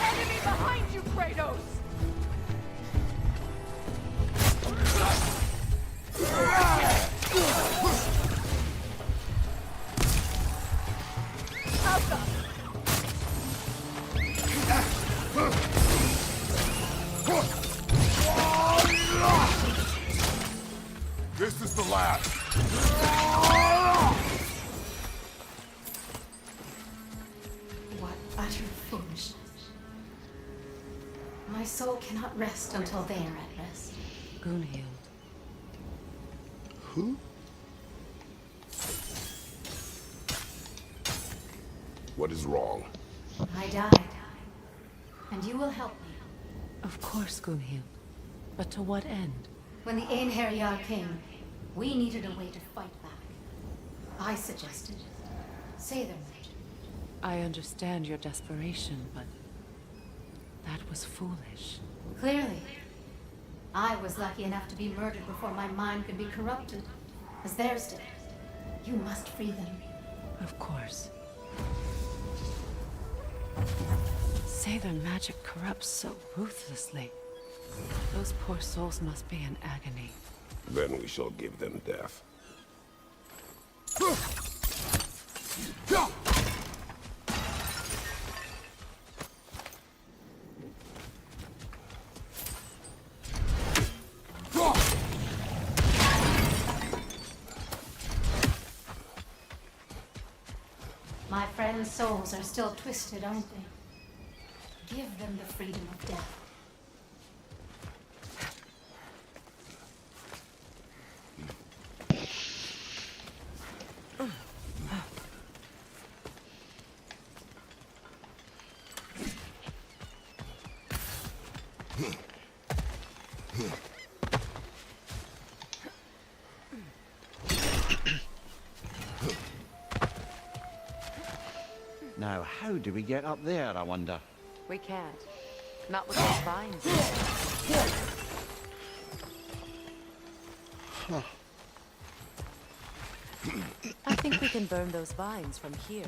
Enemy behind you, Kratos! This is the last. What utter foolishness. My soul cannot rest until they are at rest. Gunhild. Who? What is wrong? I died. And you will help me. Of course, Gunhild. But to what end? When the Einherjar came, we needed a way to fight back. I suggested say their magic. I understand your desperation, but that was foolish. Clearly. I was lucky enough to be murdered before my mind could be corrupted, as theirs did. You must free them. Of course. Say their magic corrupts so ruthlessly. Those poor souls must be in agony. Then we shall give them death. My friends' souls are still twisted, aren't they? Give them the freedom of death. Now, how do we get up there, I wonder? We can't. Not with those vines. I think we can burn those vines from here.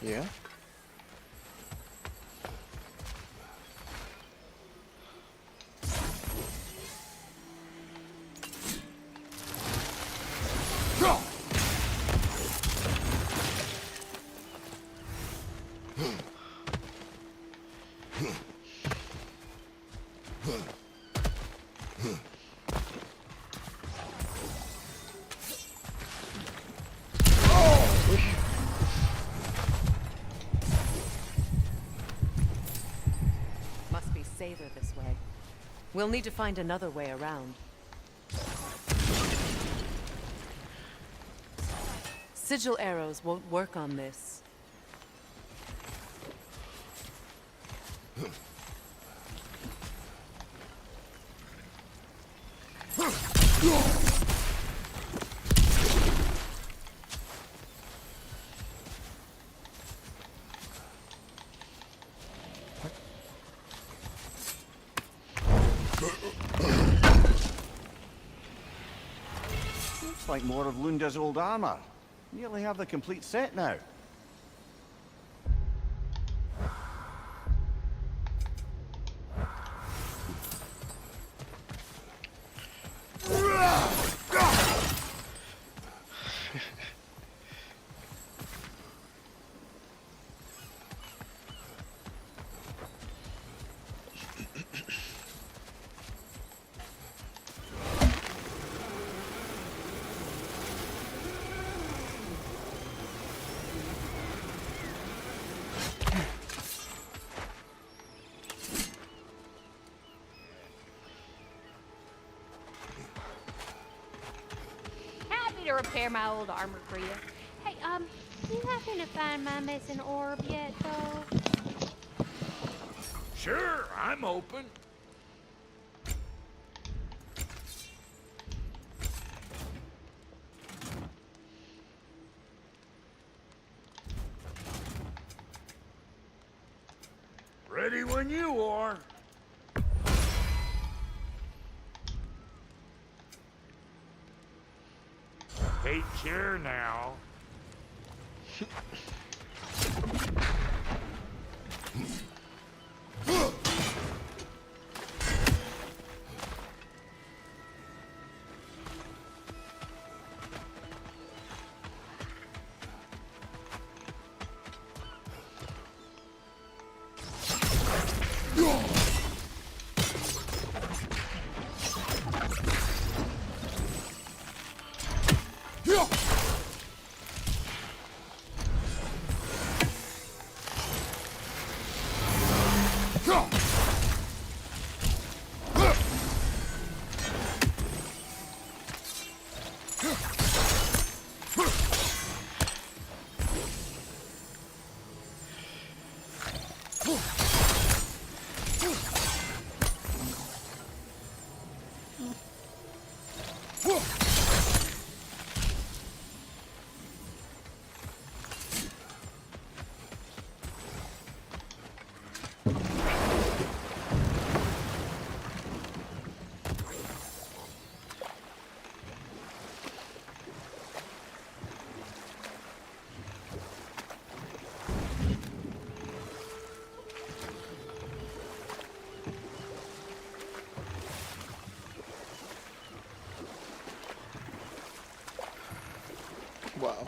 Yeah? Safer this way. We'll need to find another way around. Sigil arrows won't work on this. Looks like more of Lunda's old armor. Nearly have the complete set now. To repair my old armor for you. Hey, You happen to find my missing orb yet, though? Sure, I'm open. Ready when you are. Take care now. Wow.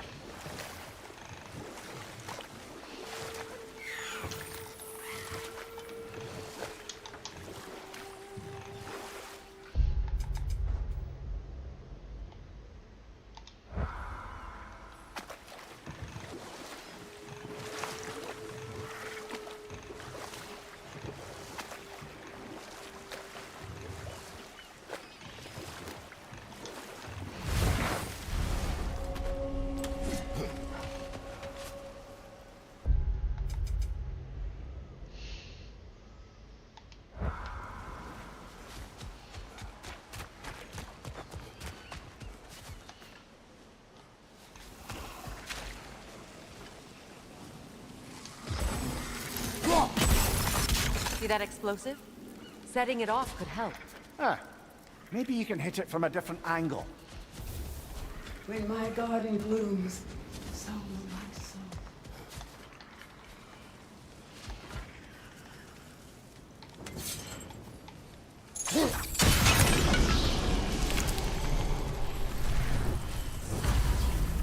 See that explosive? Setting it off could help. Ah, maybe you can hit it from a different angle. When my garden blooms, so will my soul.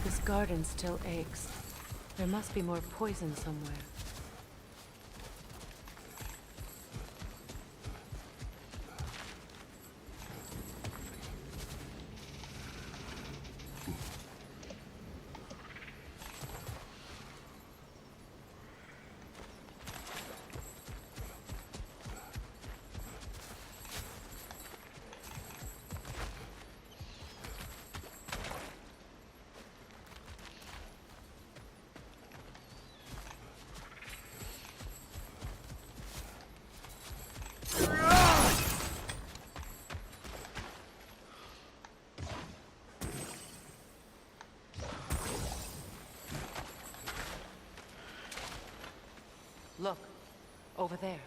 This garden still aches. There must be more poison somewhere. Look, over there.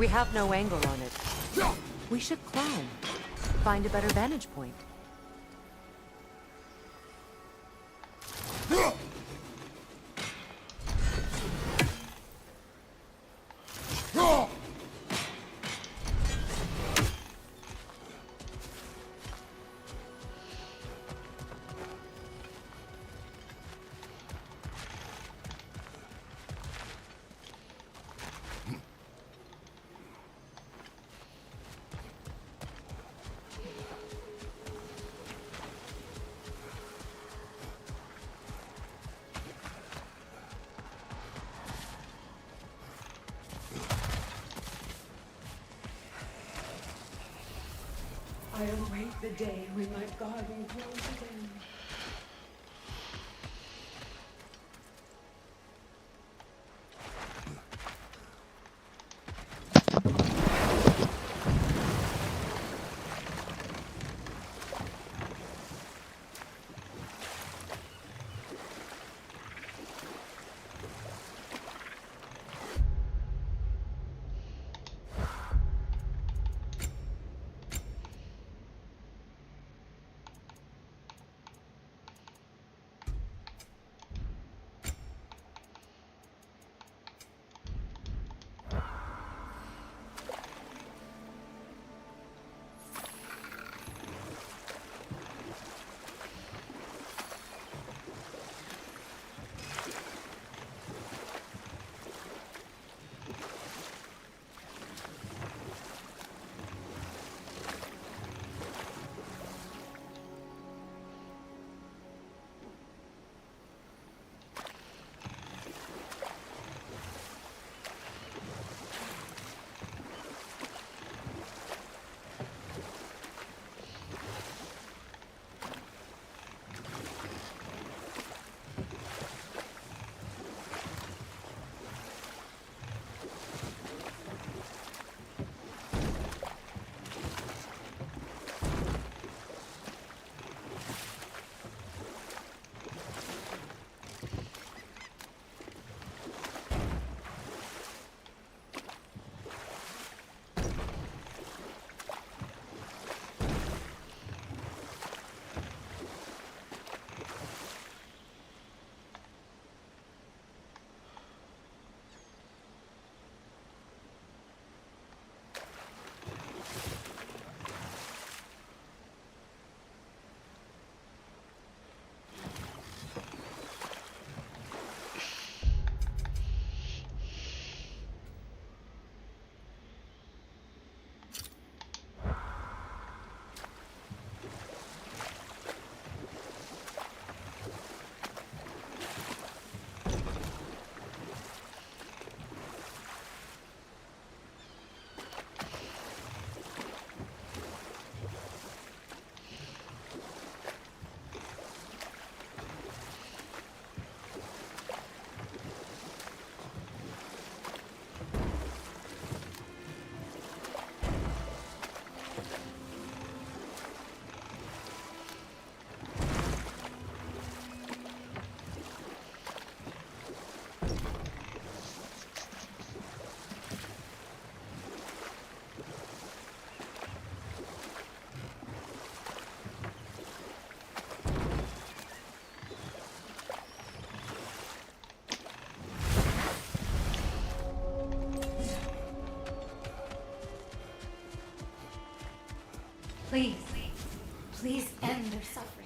We have no angle on it. We should climb. Find a better vantage point. I await the day when my garden grows again. Please, please end their suffering.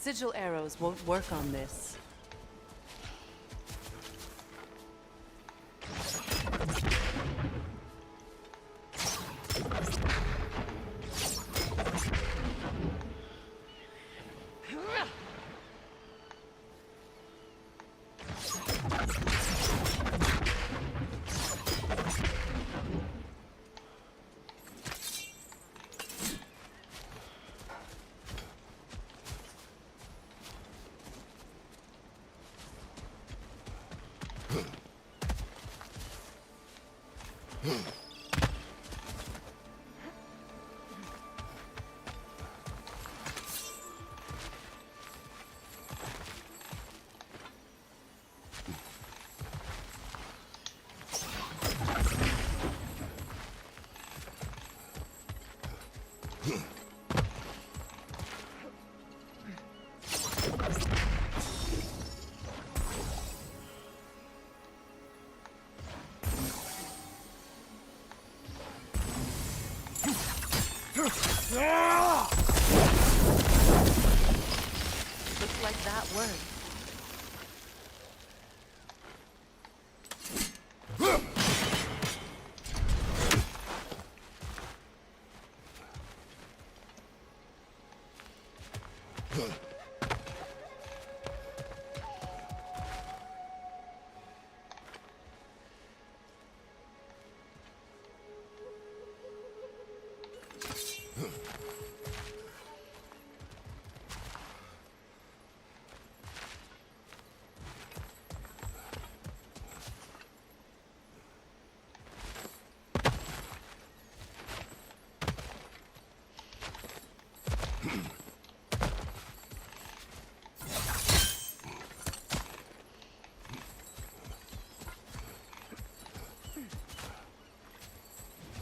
Sigil arrows won't work on this. Looks like that worked.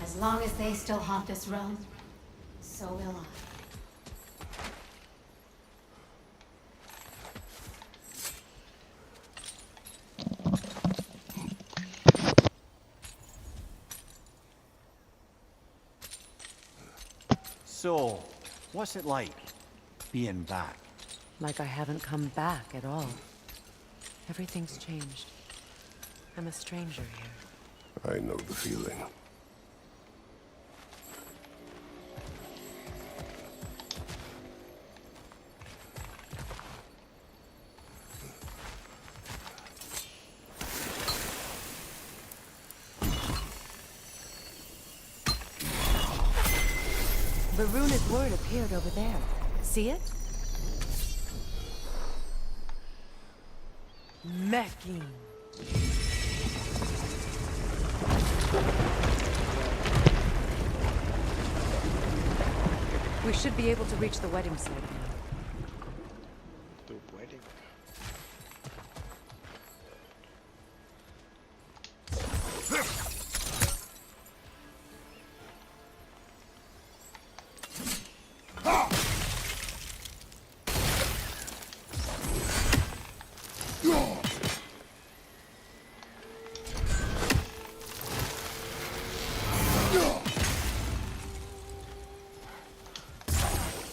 As long as they still haunt this realm, so will I. So, what's it like, being back? Like I haven't come back at all. Everything's changed. I'm a stranger here. I know the feeling. The runic word appeared over there. See it? Mecking. We should be able to reach the wedding site now. The wedding.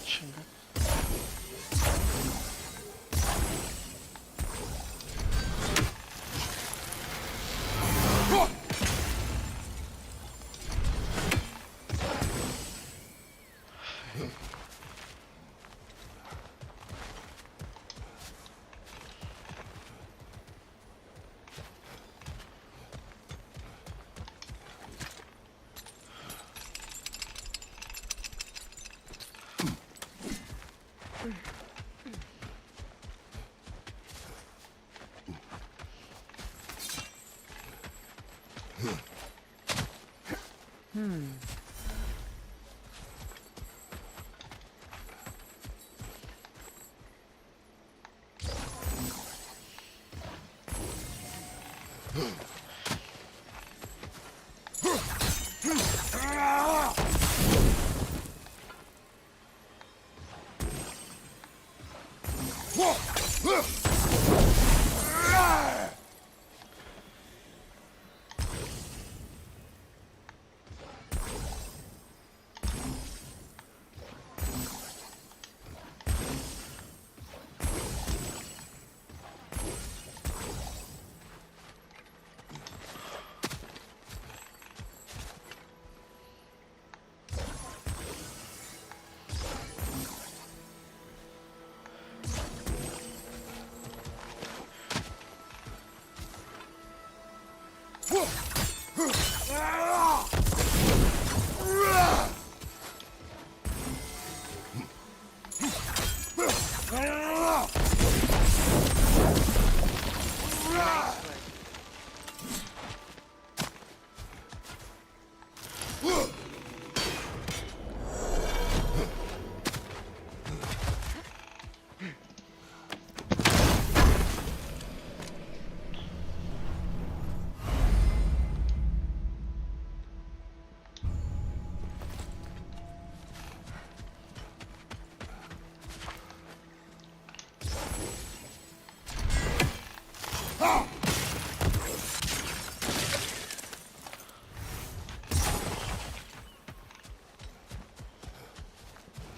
Chinga.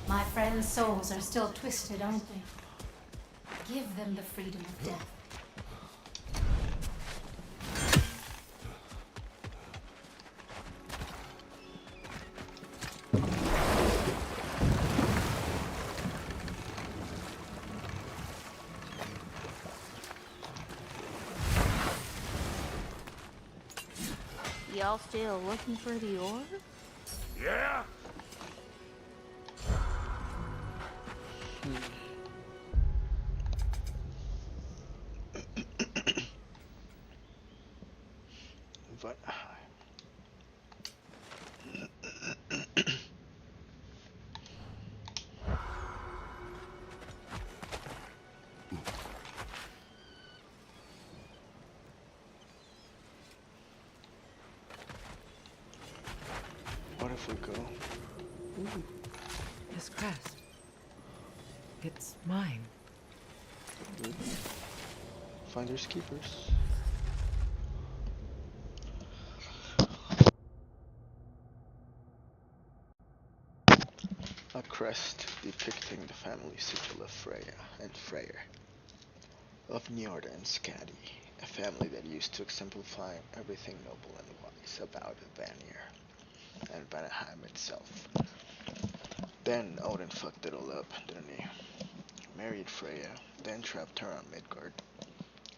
My friends' souls are still twisted, aren't they? Give them the freedom of death. Y'all still looking for the ore? Yeah? But what if we go? Ooh, this crest. It's mine. Finders keepers. A crest depicting the family sigil of Freya and Freyr, of Njorda and Skadi, a family that used to exemplify everything noble and wise about Vanir and Vanaheim itself. Then Odin fucked it all up, didn't he? Married Freya, then trapped her on Midgard,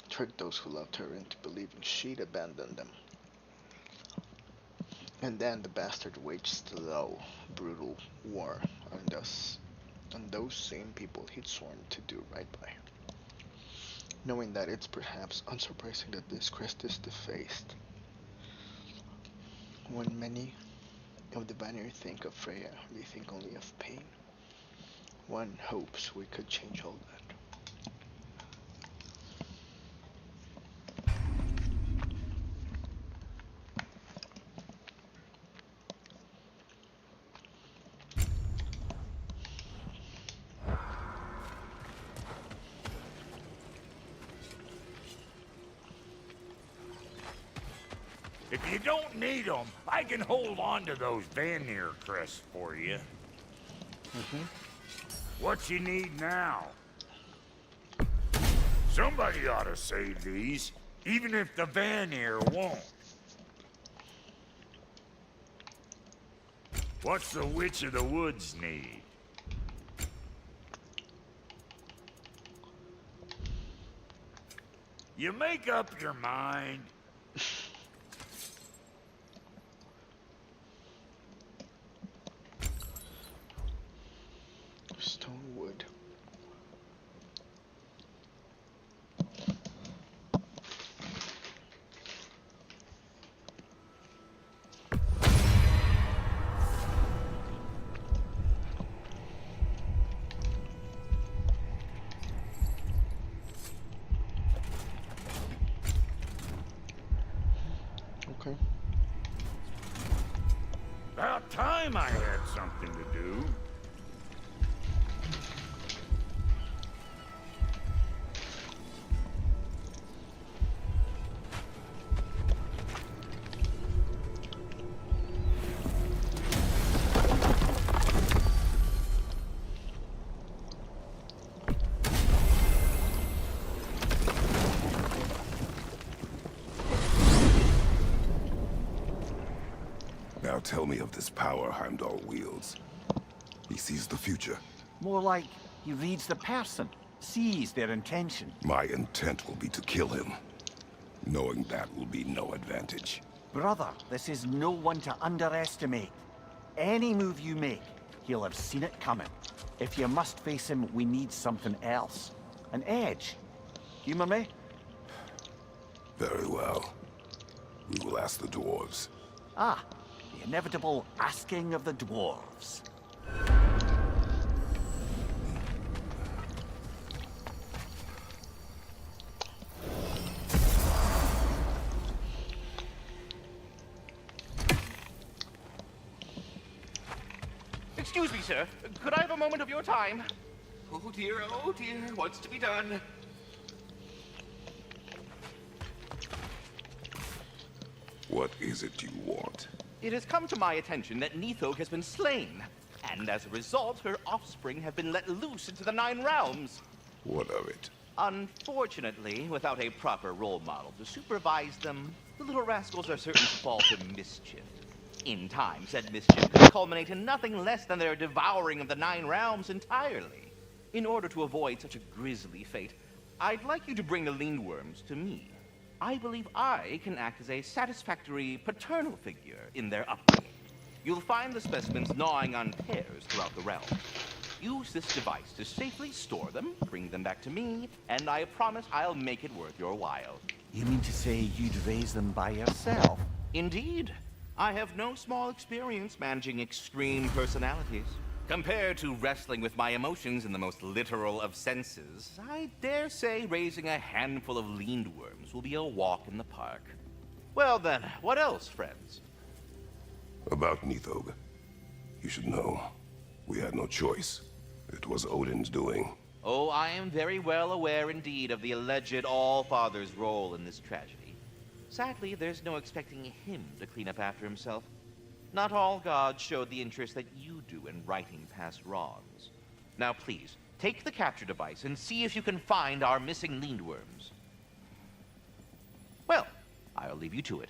tricked those who loved her into believing she'd abandoned them. And then the bastard waged slow, brutal war on those same people he'd sworn to do right by. Knowing that, it's perhaps unsurprising that this crest is defaced. When many of the Vanir think of Freya, they think only of pain. One hopes we could change all that. If you don't need them, I can hold on to those Vanir crests for you. What you need now? Somebody ought to save these, even if the Vanir won't. What's the Witch of the Woods need? You make up your mind. Stonewood. Okay. About time I had something to do. Now tell me of this power Heimdall wields. He sees the future. More like he reads the person, sees their intention. My intent will be to kill him. Knowing that will be no advantage. Brother, this is no one to underestimate. Any move you make, he'll have seen it coming. If you must face him, we need something else. An edge. Humor me? Very well. We will ask the dwarves. Ah, the inevitable asking of the dwarves. Excuse me, sir. Could I have a moment of your time? Oh dear, what's to be done? What is it you want? It has come to my attention that Nithog has been slain. And as a result, her offspring have been let loose into the 9 realms. What of it? Unfortunately, without a proper role model to supervise them, the little rascals are certain to fall to mischief. In time, said mischief could culminate in nothing less than their devouring of the 9 realms entirely. In order to avoid such a grisly fate, I'd like you to bring the lindworms to me. I believe I can act as a satisfactory paternal figure in their upbringing. You'll find the specimens gnawing on pears throughout the realm. Use this device to safely store them, bring them back to me, and I promise I'll make it worth your while. You mean to say you'd raise them by yourself? Indeed. I have no small experience managing extreme personalities. Compared to wrestling with my emotions in the most literal of senses, I dare say raising a handful of lindworms will be a walk in the park. Well then, what else, friends? About Nithog. You should know. We had no choice. It was Odin's doing. Oh, I am very well aware indeed of the alleged All-Father's role in this tragedy. Sadly, there's no expecting him to clean up after himself. Not all gods showed the interest that you do in righting past wrongs. Now please, take the capture device and see if you can find our missing lindworms. Well, I'll leave you to it.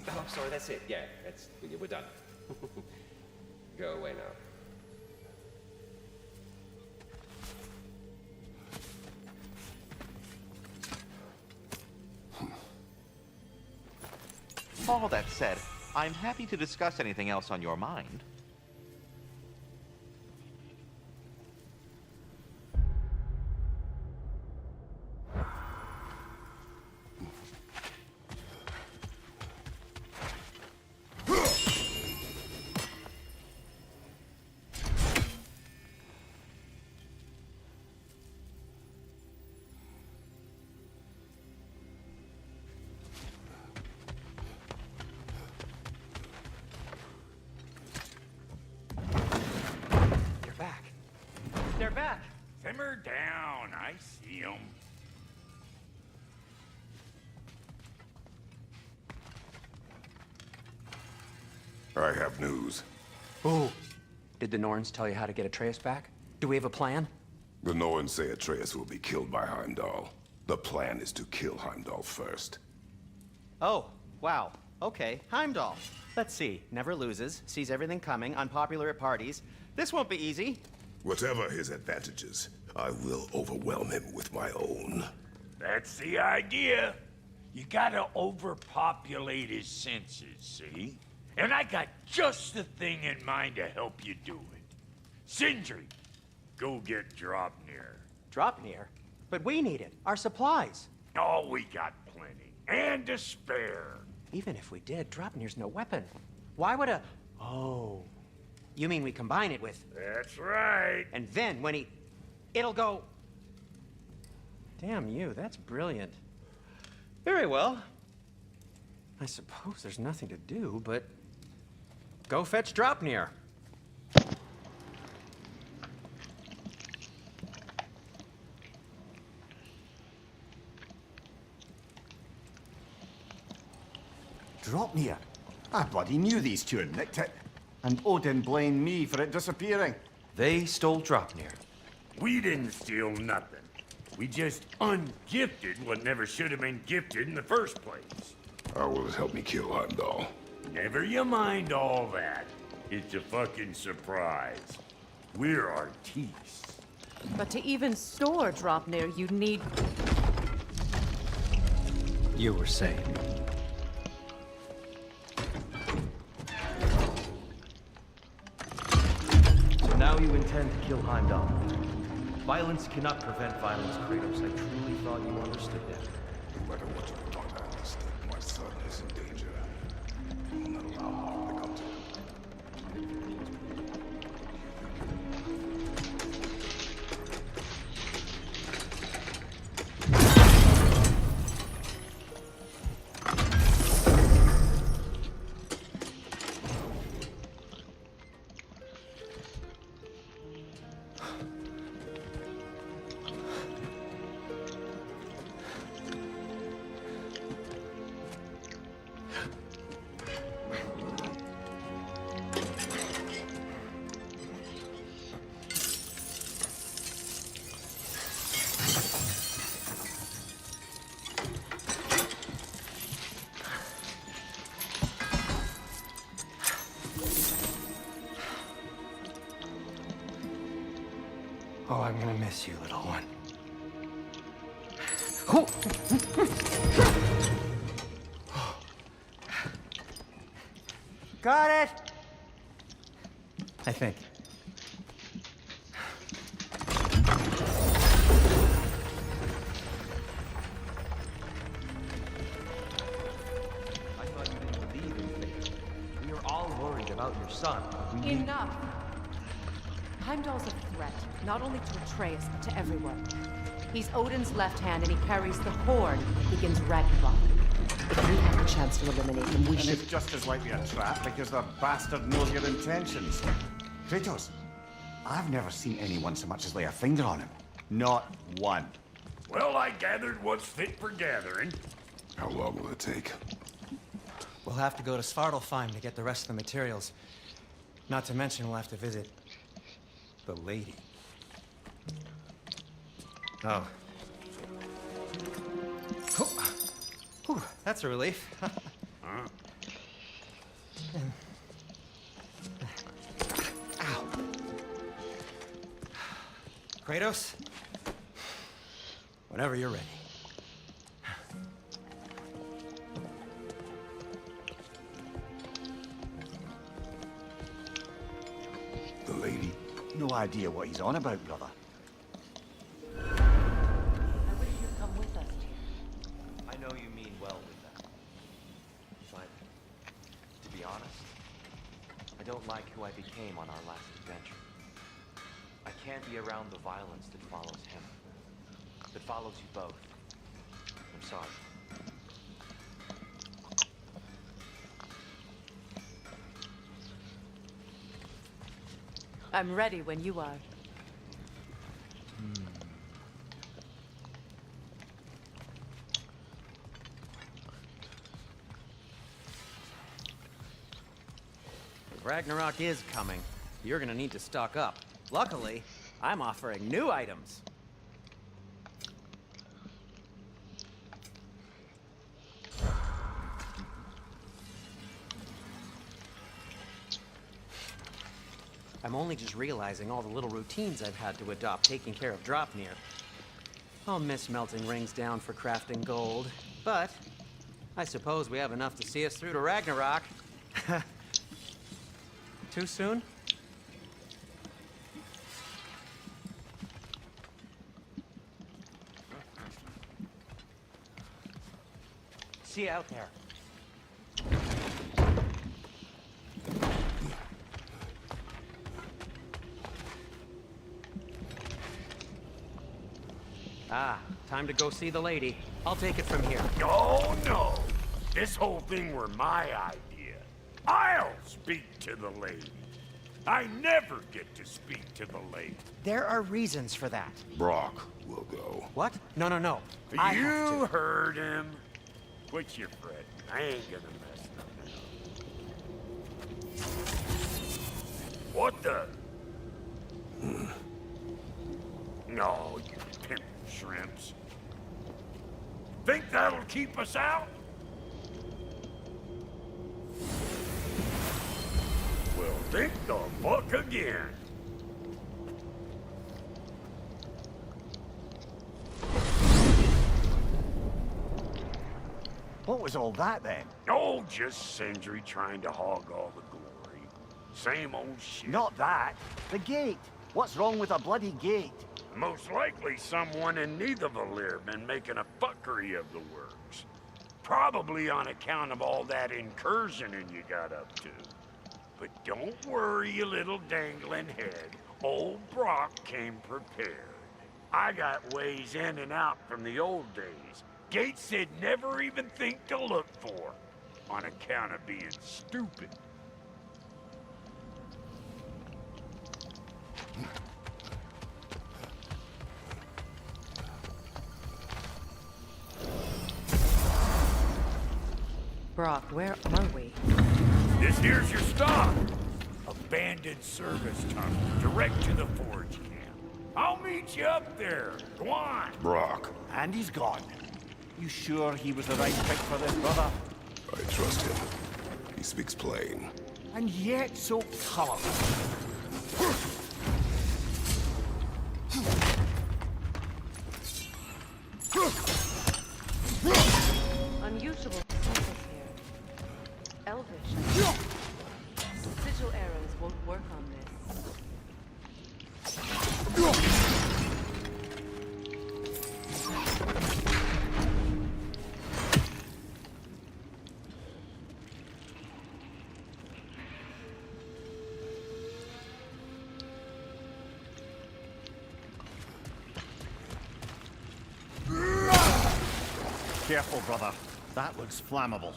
Oh, I'm sorry, that's it. Yeah, we're done. Go away now. All that said, I'm happy to discuss anything else on your mind. They're back. Simmer down. I see them. I have news. Oh. Did the Norns tell you how to get Atreus back? Do we have a plan? The Norns say Atreus will be killed by Heimdall. The plan is to kill Heimdall first. Oh, wow. Okay, Heimdall. Let's see. Never loses, sees everything coming, unpopular at parties. This won't be easy. Whatever his advantages, I will overwhelm him with my own. That's the idea. You gotta overpopulate his senses, see? And I got just the thing in mind to help you do it. Sindri, go get Dropnir. Dropnir? But we need it. Our supplies. Oh, we got plenty. And to spare. Even if we did, Dropnir's no weapon. Why would a... Oh. You mean we combine it with... That's right. And then when he... It'll go... Damn you, that's brilliant. Very well. I suppose there's nothing to do, but... Go fetch Dropnir. Dropnir? I bloody knew these two had nicked it. And Odin blamed me for it disappearing. They stole Dropnir. We didn't steal nothing. We just ungifted what never should have been gifted in the first place. How will it help me kill Heimdall? Never you mind all that. It's a fucking surprise. We're artistes. But to even store Dropnir, you'd need... You were saying. So now you intend to kill Heimdall. Violence cannot prevent violence, Kratos. I truly thought you understood that. No matter what you thought I understood, my son is in danger. I will not allow harm to come to him. Oh, I'm gonna miss you, little one. Got it! I think. I thought you didn't believe in fate. We are all worried about your son. We need... Enough! Heimdall's a threat, not only to Atreus, but to everyone. He's Odin's left hand, and he carries the horn that begins Ragnarok. If we have a chance to eliminate him, we should... It's just as likely a trap because the bastard knows your intentions. Kratos, I've never seen anyone so much as lay a finger on him. Not one. Well, I gathered what's fit for gathering. How long will it take? We'll have to go to Svartalfheim to get the rest of the materials. Not to mention we'll have to visit... the lady. Oh. Whew, that's a relief. Ow. Kratos? Whenever you're ready. The lady? No idea what he's on about, brother. I wish you'd come with us. I know you mean well with that. But, to be honest, I don't like who I became on our last adventure. I can't be around the violence that follows him. That follows you both. I'm sorry. I'm ready when you are. Ragnarok is coming. You're gonna need to stock up. Luckily, I'm offering new items. I'm only just realizing all the little routines I've had to adopt taking care of Dropnir. I'll miss melting rings down for crafting gold, but I suppose we have enough to see us through to Ragnarok. Too soon? See you out there. Ah, time to go see the lady. I'll take it from here. Oh, no. This whole thing were my idea. I'll speak to the lady. I never get to speak to the lady. There are reasons for that. Brock will go. What? No. You heard him. Quit your fretting. I ain't gonna mess nothing up. What the? No, you pimp shrimps. Think that'll keep us out? Well, think the fuck again. What was all that then? Oh, just Sindri trying to hog all the glory. Same old shit. Not that. The gate. What's wrong with a bloody gate? Most likely someone in Nidavellir been making a fuckery of the works. Probably on account of all that incursioning you got up to. But don't worry, you little dangling head. Old Brock came prepared. I got ways in and out from the old days. Gates they'd never even think to look for. On account of being stupid. Brock, where are we? This here's your stop. Abandoned service tunnel, direct to the forge camp. I'll meet you up there. Go on. Brock. And he's gone. You sure he was the right pick for this, brother? I trust him. He speaks plain. And yet so colorful. work on this. Careful, brother. That looks flammable.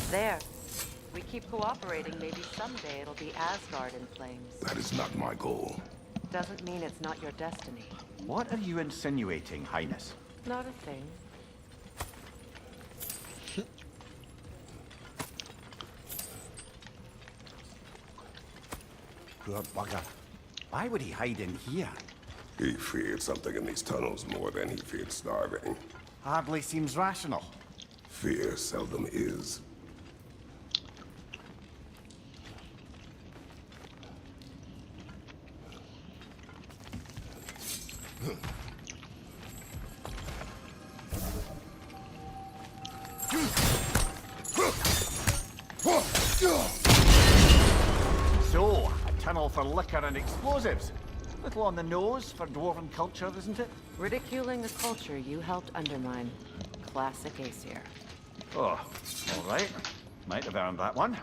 There. We keep cooperating, maybe someday it'll be Asgard in flames. That is not my goal. Doesn't mean it's not your destiny. What are you insinuating, Highness? Not a thing. Poor bugger. Why would he hide in here? He feared something in these tunnels more than he feared starving. Hardly seems rational. Fear seldom is. So, a tunnel for liquor and explosives. Little on the nose for dwarven culture, isn't it? Ridiculing a culture you helped undermine. Classic Aesir. Oh, all right. Might have earned that one.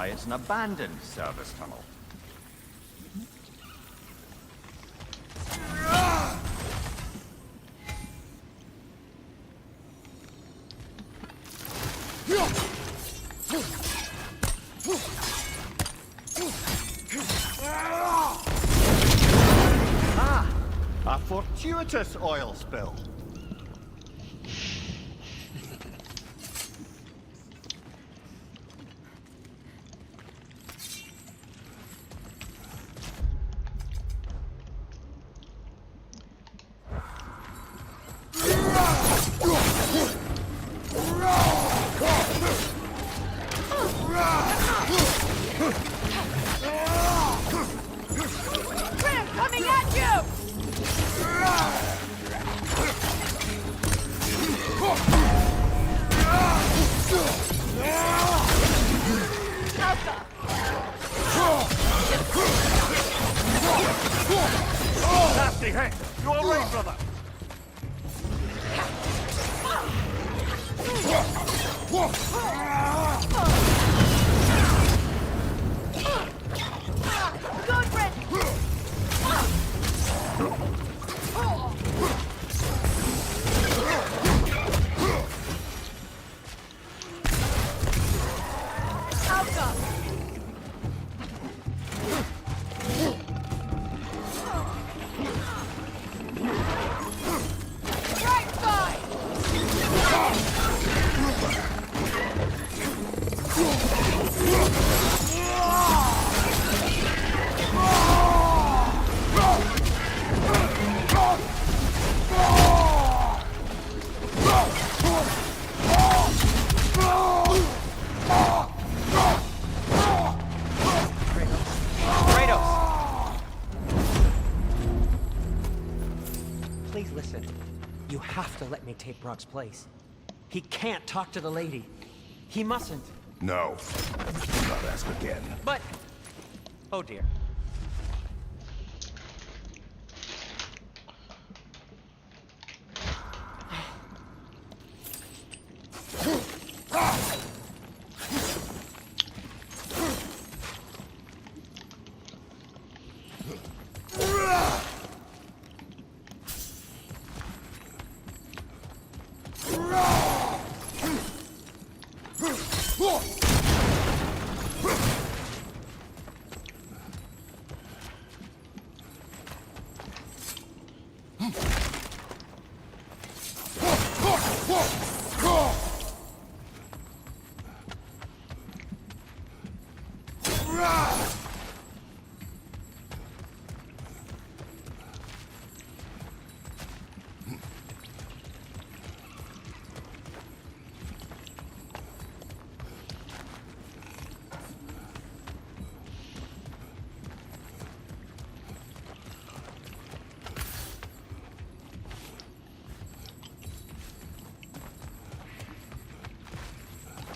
It's an abandoned service tunnel. Ah! A fortuitous oil spill. Nasty hit! You all right, brother? Good, Red! Right side! Listen, you have to let me take Brock's place. He can't talk to the lady. He mustn't. No. Do not ask again. But... Oh dear.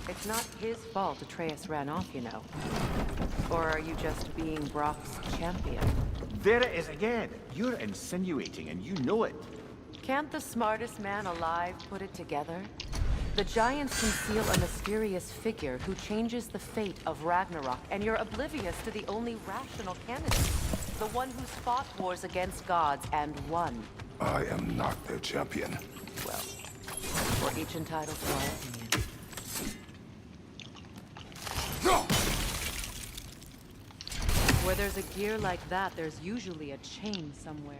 It's not his fault Atreus ran off, you know. Or are you just being Brock's champion? There it is again. You're insinuating, and you know it. Can't the smartest man alive put it together? The Giants conceal a mysterious figure who changes the fate of Ragnarok, and you're oblivious to the only rational candidate. The one who's fought wars against gods and won. I am not their champion. Well, we're each entitled to our opinion. Where there's a gear like that, there's usually a chain somewhere.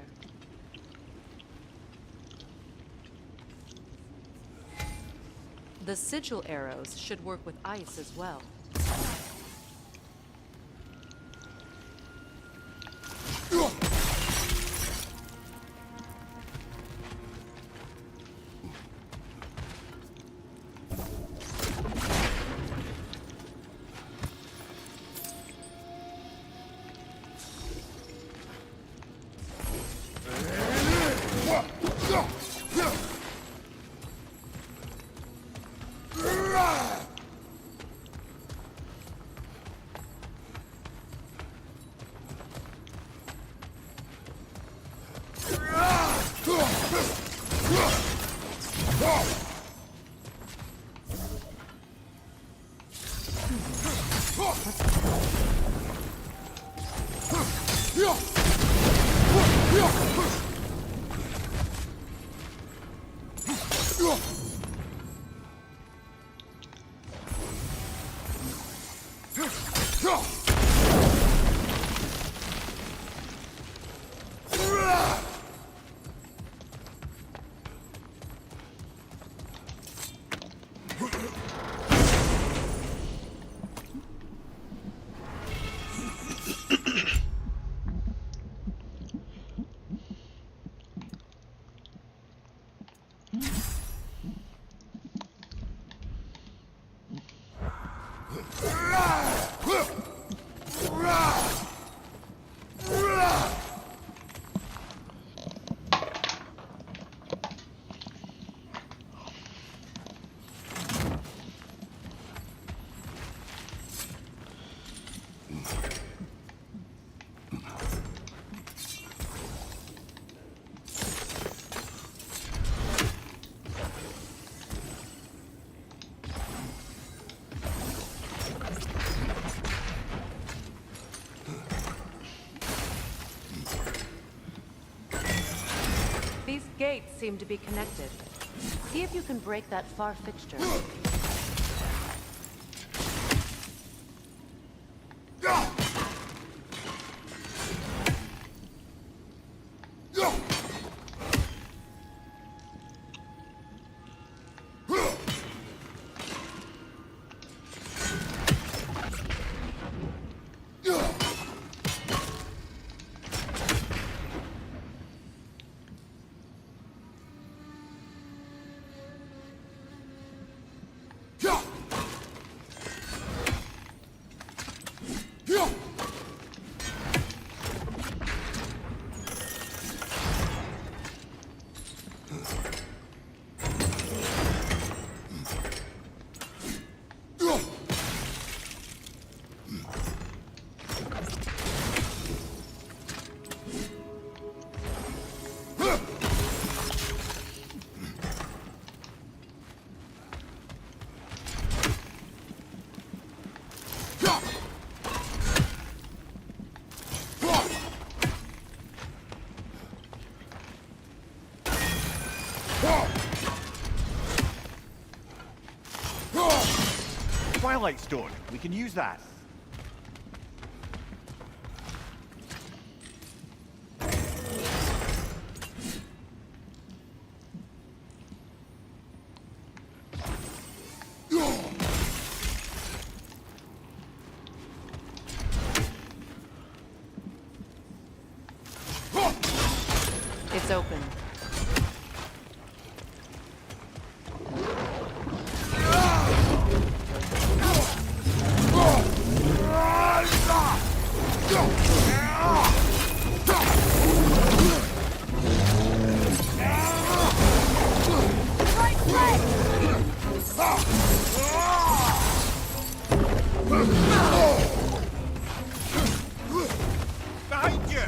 The sigil arrows should work with ice as well. These gates seem to be connected. See if you can break that far fixture. sunlight stored. We can use that. It's open. Behind you!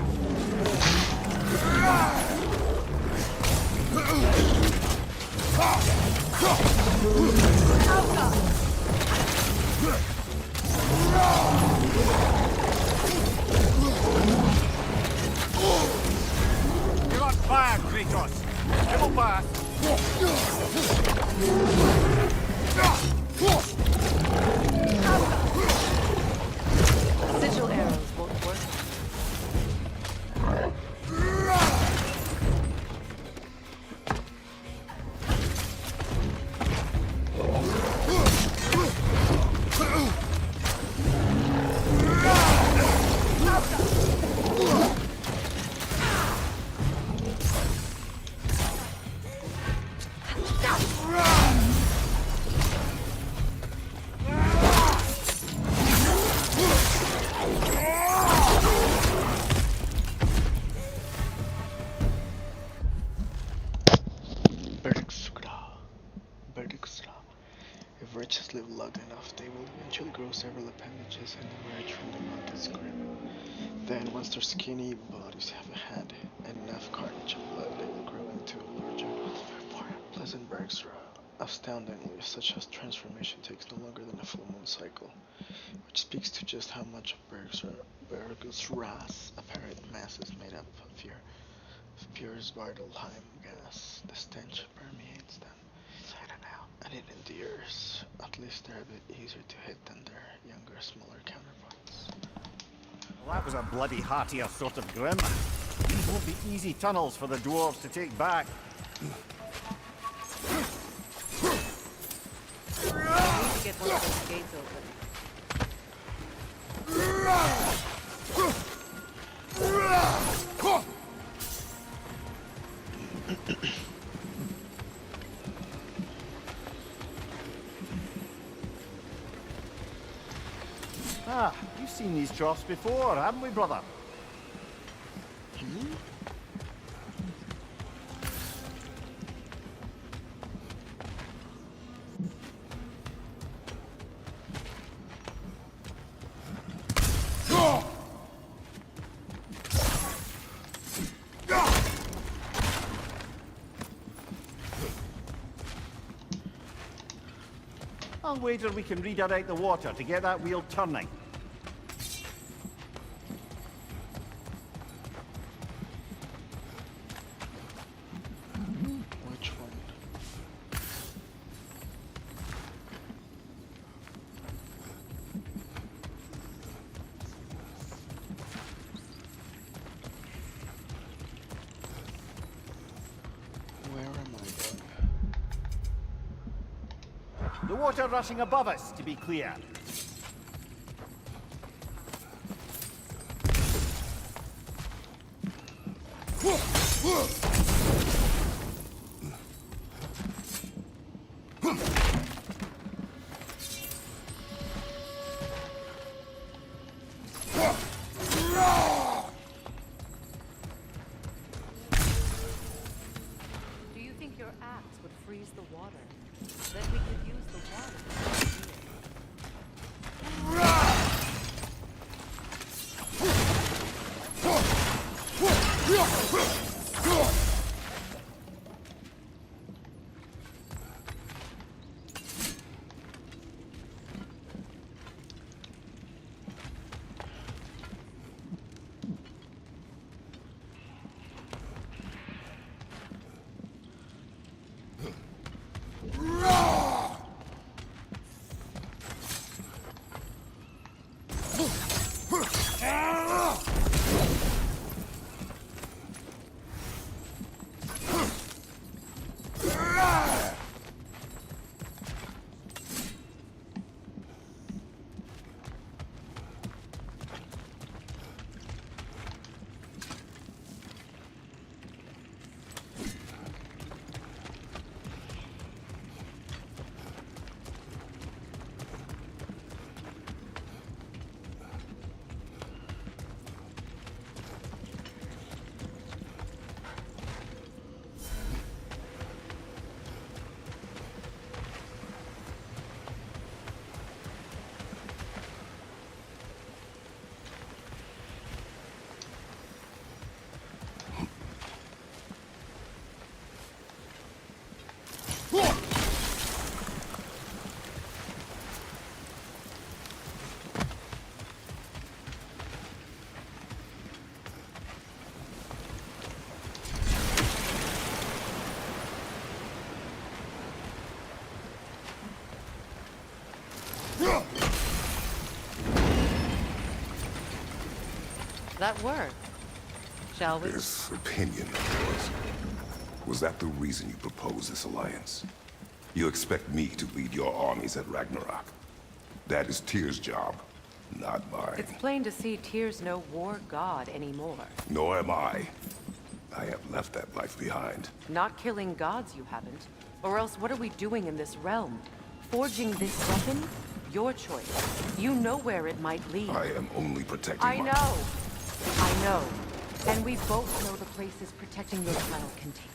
You're not bad, Kratos. It will pass. Sigil arrows won't work. If wretches live long enough, they will eventually grow several appendages and emerge from the monkey's grip. Then, once their skinny bodies have a head and enough carnage of blood, they will grow into a larger, pleasant Bergsra. Astoundingly, such a transformation takes no longer than a full moon cycle, which speaks to just how much of Bergsra's apparent mass is made up of pure Svartalheim gas. The stench permeates them inside and out, and it endures. At least they're a bit easier to hit than their younger, smaller counterparts. Well, that was a bloody heartier sort of grim. These won't be easy tunnels for the dwarves to take back. We need to get one of those gates open. Ah, you've seen these troughs before, haven't we, brother? I'll wager we can redirect the water to get that wheel turning. Which one? Where am I going? The water rushing above us, to be clear. Do you think your axe would freeze the water? Then we could use the water. that word. Shall we? This opinion of yours, was that the reason you proposed this alliance? You expect me to lead your armies at Ragnarok? That is Tyr's job, not mine. It's plain to see Tyr's no war god anymore. Nor am I. I have left that life behind. Not killing gods, you haven't. Or else what are we doing in this realm? Forging this weapon? Your choice. You know where it might lead. I am only protecting I know. And we both know the places protecting your child can take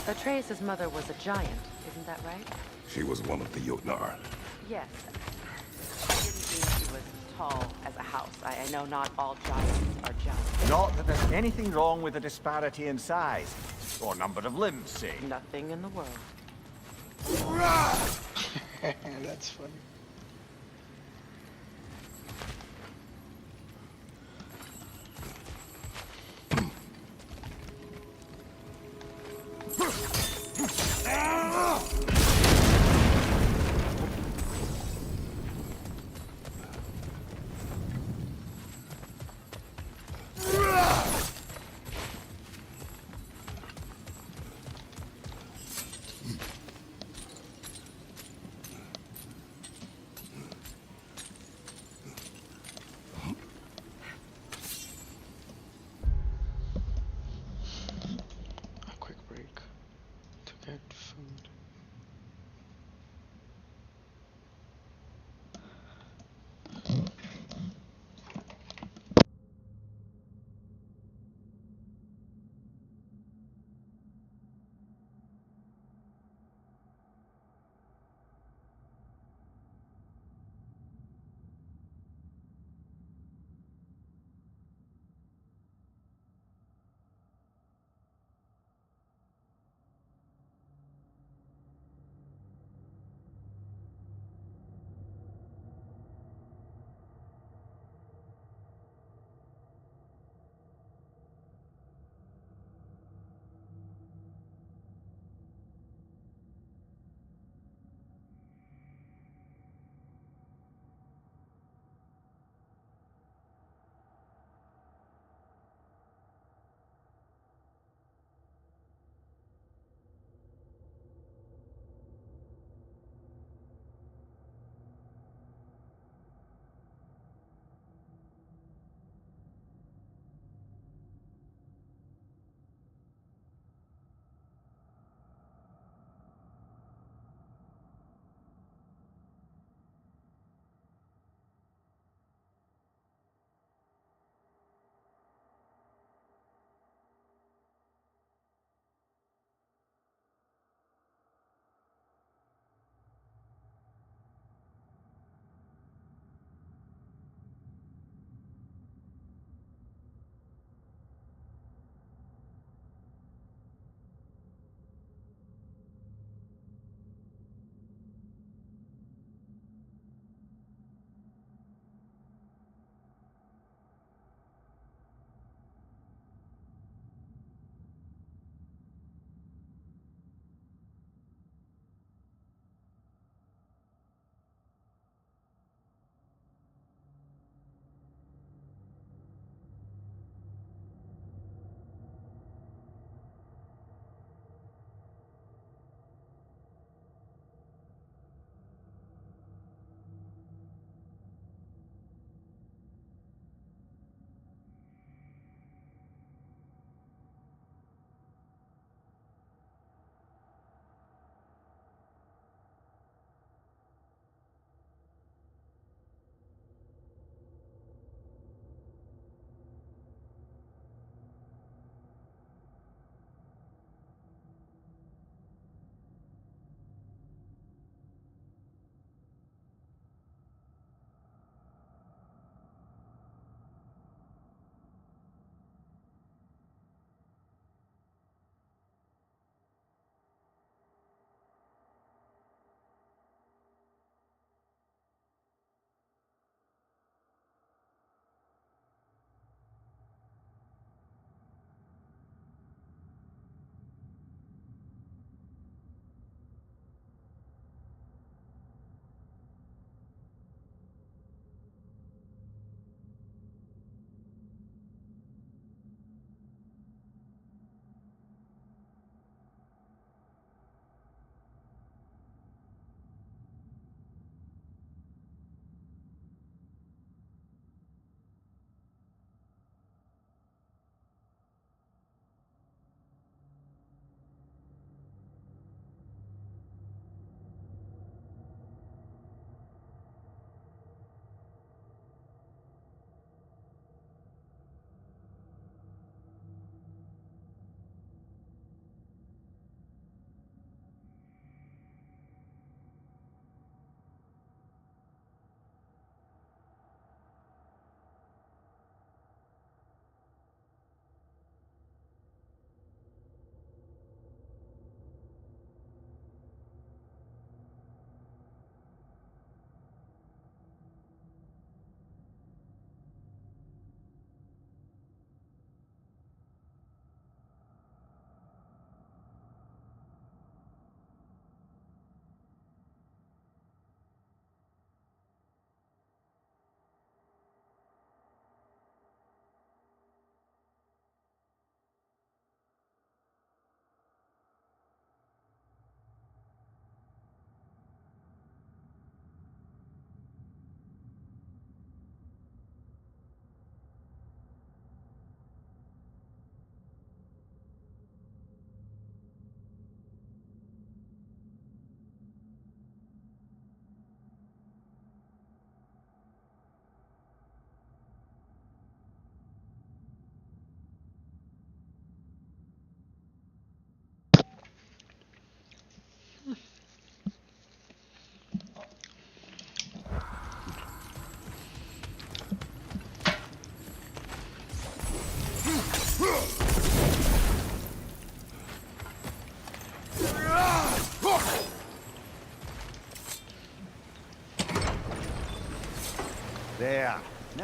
Atreus' mother was a giant, isn't that right? She was one of the Jotnar. Yes. I didn't mean she was tall as a house. I know not all giants are giants. Not that there's anything wrong with the disparity in size, or number of limbs, say. Nothing in the world. That's funny.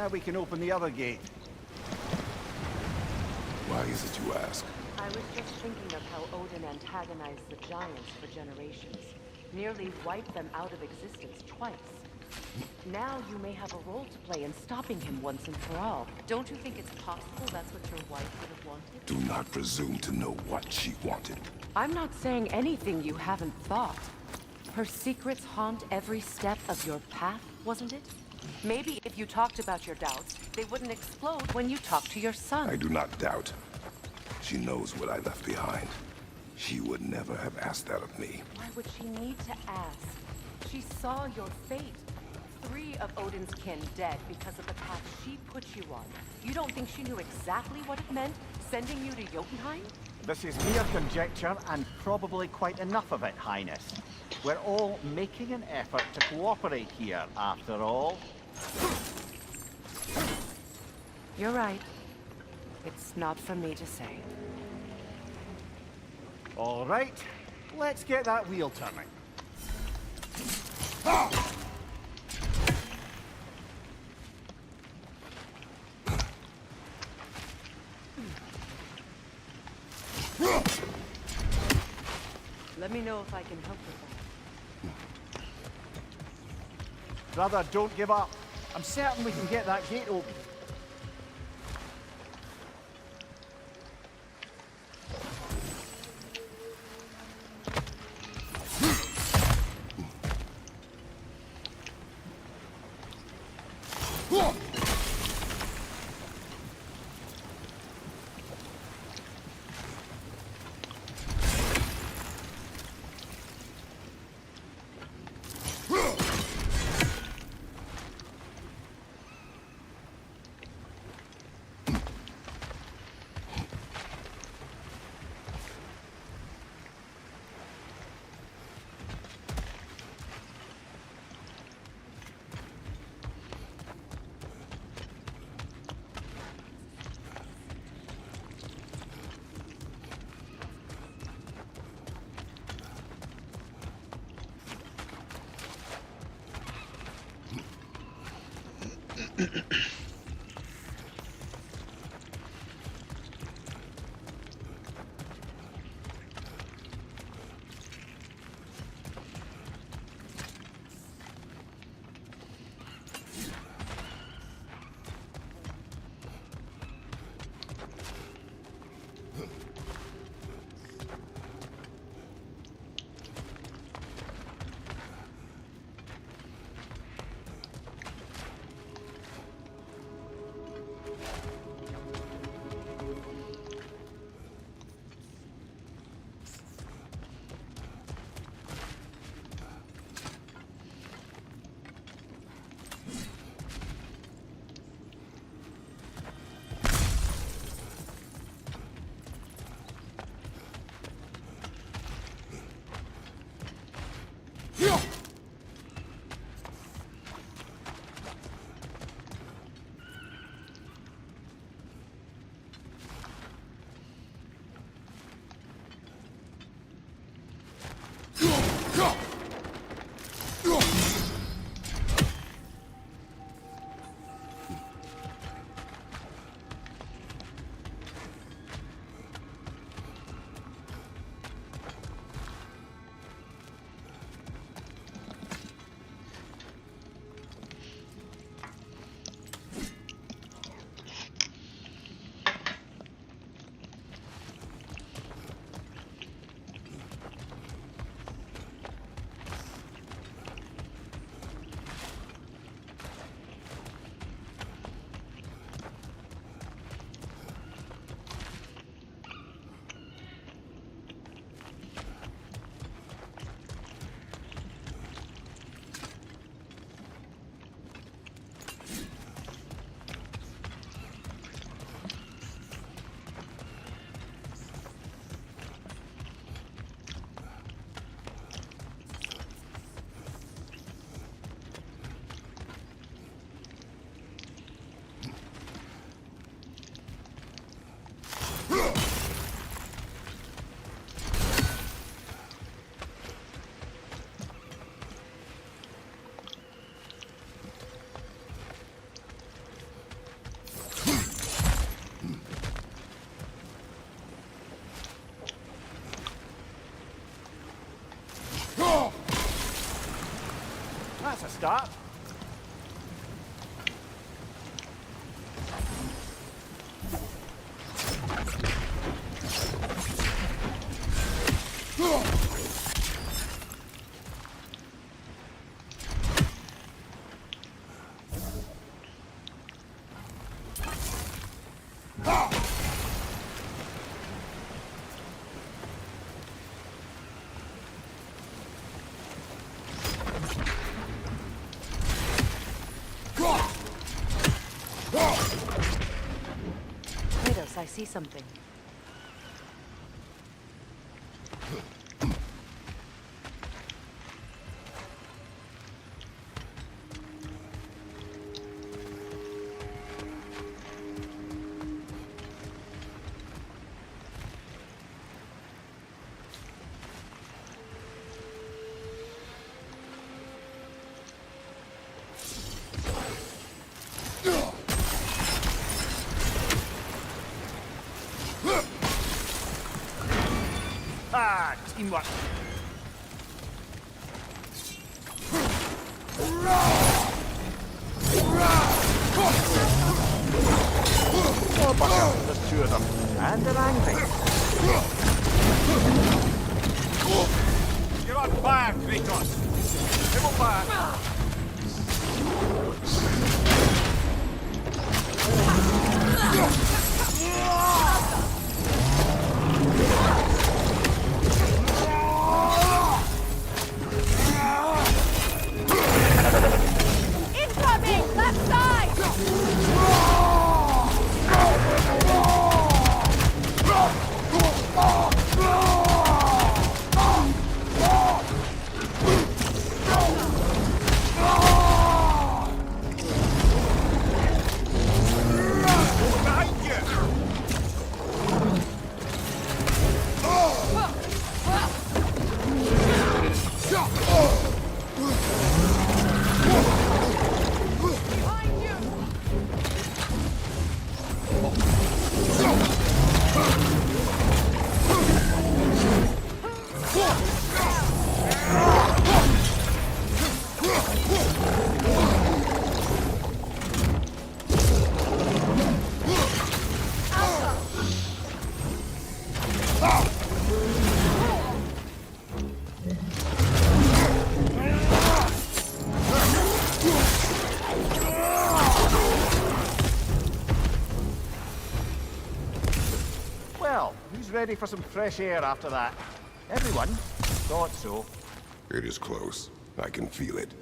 Now we can open the other gate. Why is it you ask? I was just thinking of how Odin antagonized the Giants for generations. Nearly wiped them out of existence twice. Now you may have a role to play in stopping him once and for all. Don't you think it's possible that's what your wife would have wanted? Do not presume to know what she wanted. I'm not saying anything you haven't thought. Her secrets haunt every step of your path, wasn't it? Maybe if you talked about your doubts, they wouldn't explode when you talked to your son. I do not doubt. She knows what I left behind. She would never have asked that of me. Why would she need to ask? She saw your fate. 3 of Odin's kin dead because of the path she put you on. You don't think she knew exactly what it meant, sending you to Jotunheim? This is mere conjecture, and probably quite enough of it, Highness. We're all making an effort to cooperate here, after all. You're right. It's not for me to say. All right, let's get that wheel turning. Let me know if I can help with that. Brother, don't give up. I'm certain we can get that gate open. start. I see something. Teamwork. Oh, bugger. There's two of them. And they're angry. You're on fire, Kratos. Give them back. Ready for some fresh air after that. Everyone thought so. It is close. I can feel it.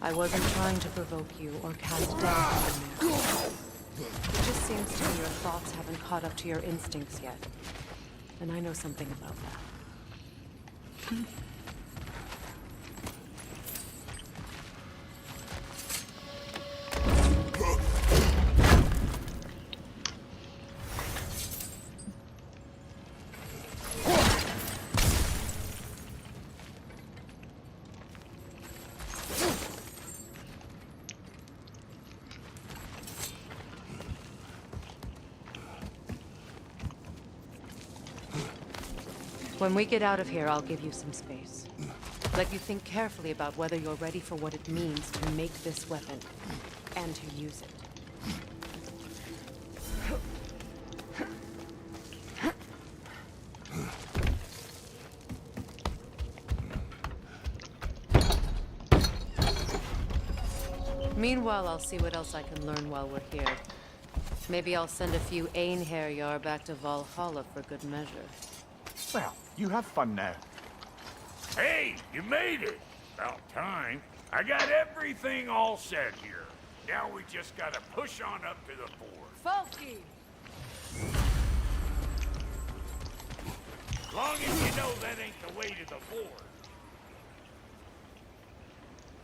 I wasn't trying to provoke you or cast doubt on you. It just seems to me your thoughts haven't caught up to your instincts yet. And I know something about that. When we get out of here, I'll give you some space. Let you think carefully about whether you're ready for what it means to make this weapon, and to use it. Meanwhile, I'll see what else I can learn while we're here. Maybe I'll send a few Einherjar back to Valhalla for good measure. Well, you have fun now. Hey, you made it! About time. I got everything all set here. Now we just gotta push on up to the fort. Funky! As long as you know that ain't the way to the fort.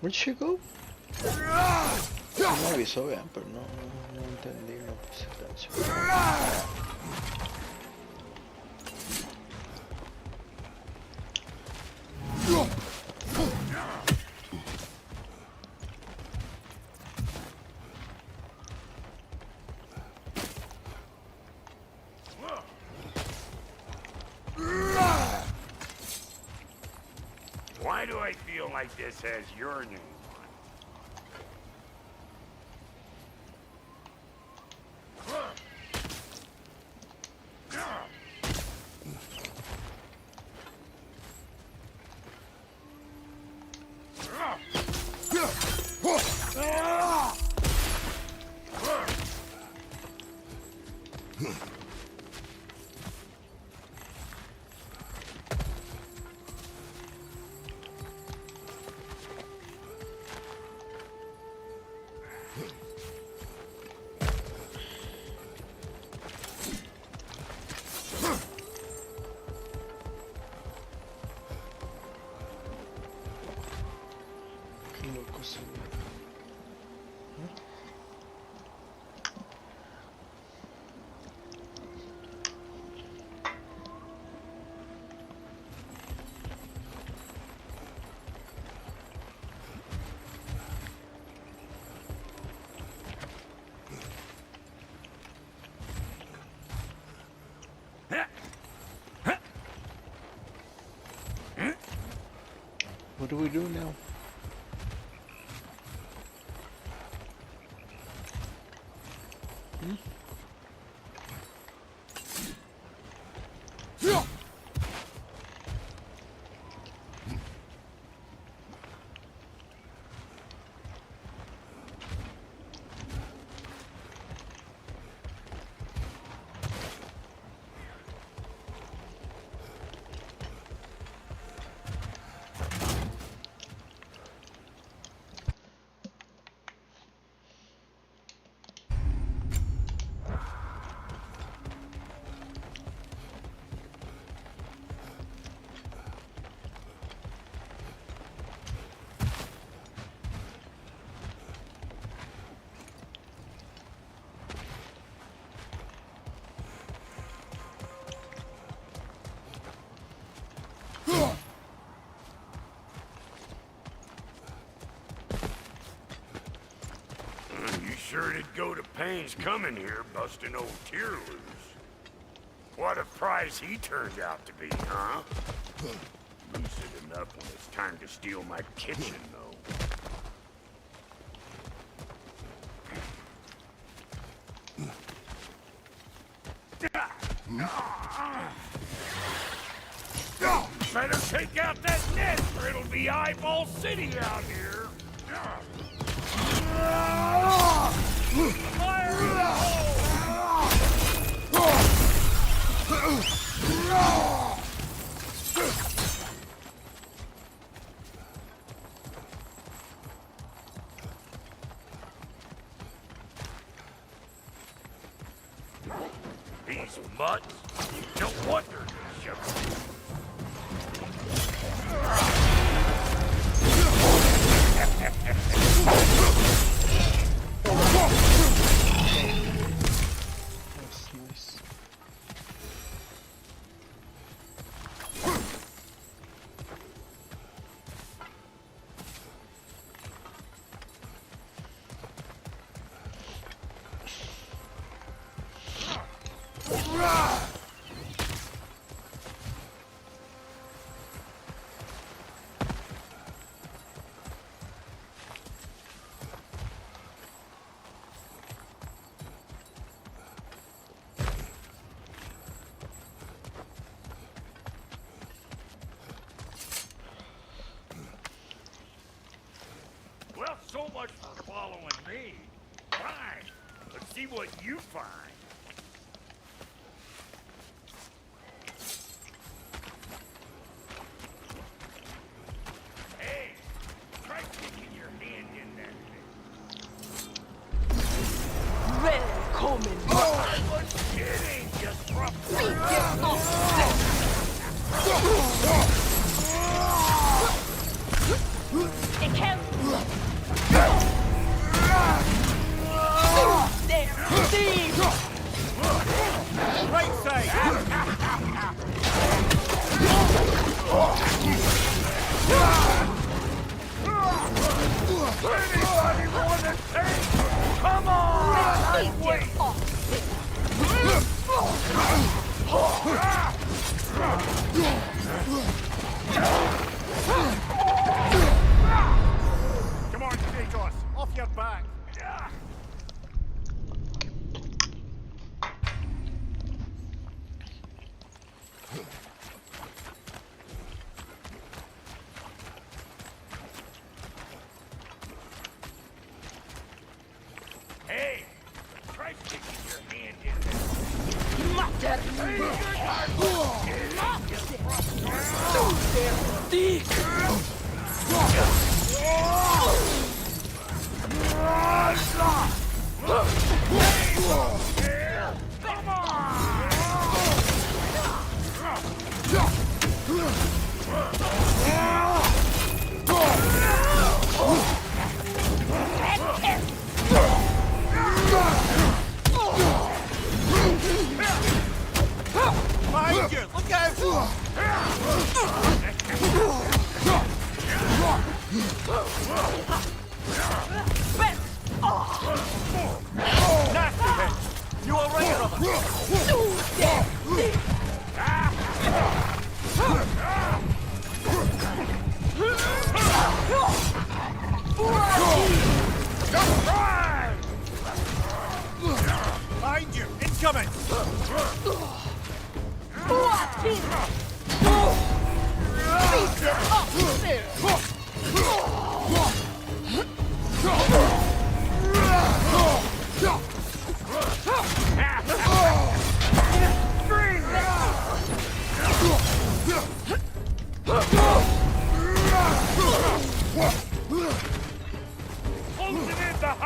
Where'd she go? No me avisó, vean, pero no entendí, no puse atención. Why do I feel like this has your name on it? What do we do now? Sure did go to pains coming here, busting old tier loose. What a prize he turned out to be, huh? Lucid enough when it's time to steal my kitchen, though. Better take out that net, or it'll be eyeball city out here. Fire in the hole! These mutts, no wonder That's nice. Well, so much for following me. Fine. Let's see what you find. Hey, try sticking your hand in that thing. Willkommen! I was kidding, just rough. It counts. Right side! Anybody want to take? Come on! Wait! Come on, take us! Off your back! Hey, try sticking your hand in there. Come Behind you! Look out! Nasty hit! You alright, brother? Behind you! Incoming! Closing in behind!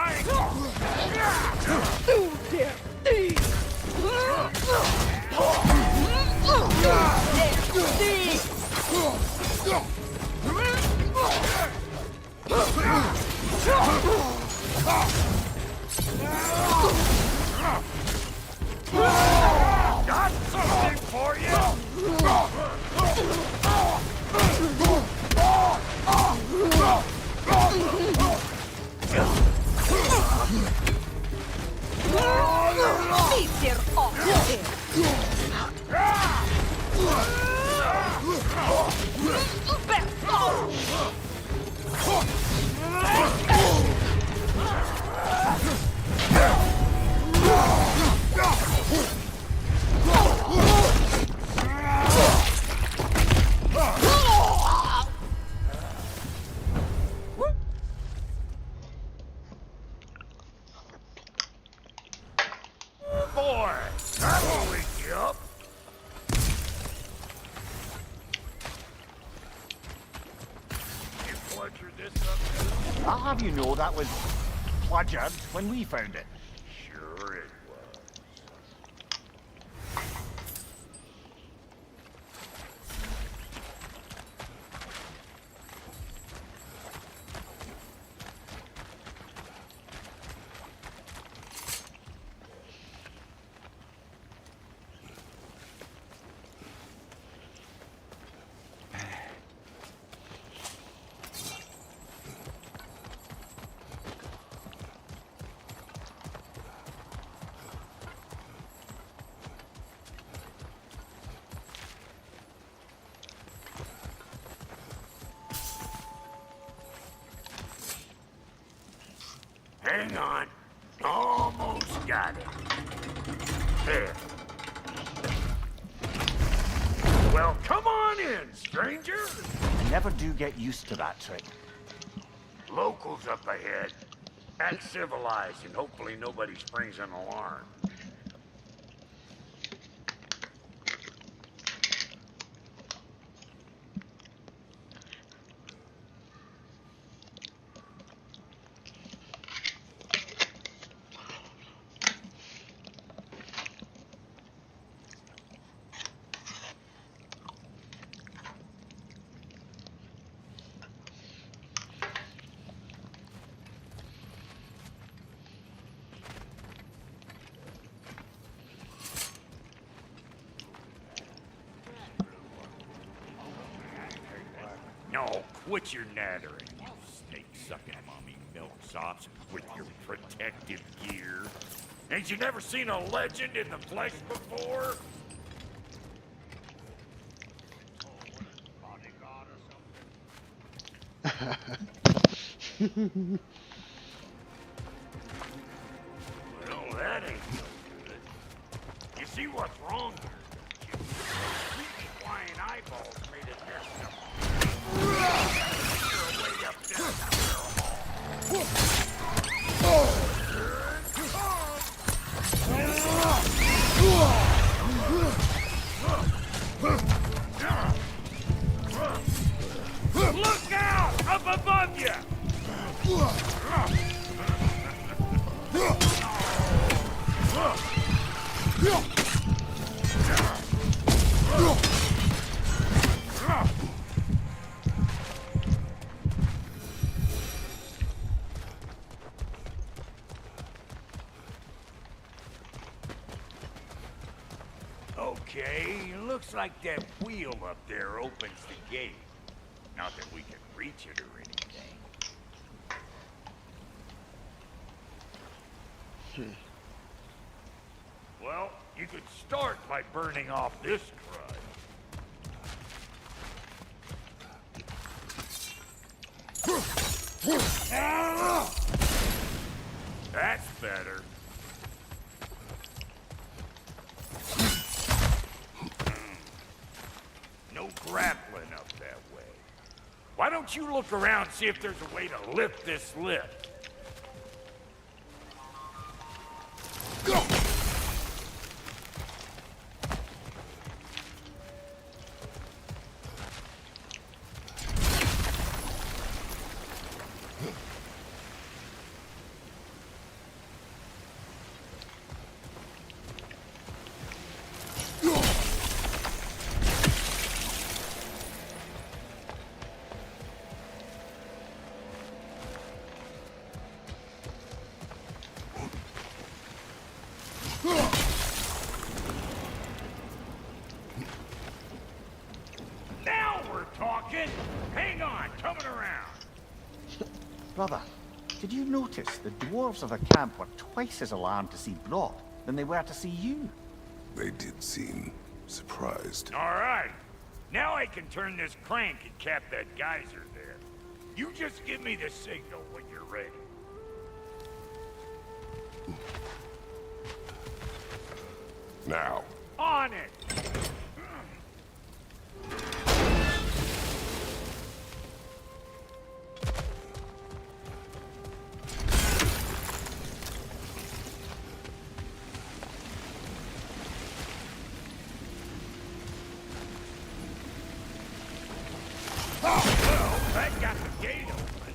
Got something for you! Boy, that'll wake you up. You bludgered this up too? I'll have you know that was bludgered when we found it. Sure it was. Hang on. Almost got it. There. Well, come on in, stranger. I never do get used to that trick. Locals up ahead. Act civilized, and hopefully nobody springs an alarm. No, quit your nattering, you snake-sucking mommy milksops with your protective gear. Ain't you never seen a legend in the flesh before? Well, that ain't no good. You see what's wrong here? Creepy flying eyeballs made it messed up. Look out! Up above you! Okay, looks like that wheel up there opens the gate. Not that we can reach it or anything. Well, you could start by burning off this crud. That's better. No grappling up that way. Why don't you look around, see if there's a way to lift this lift? Go! Now we're talking! Hang on, coming around! Brother, did you notice the dwarves of the camp were twice as alarmed to see Brok than they were to see you? They did seem surprised. All right. Now I can turn this crank and cap that geyser there. You just give me the signal when you're ready. Now. On it! Well, that got the gate open,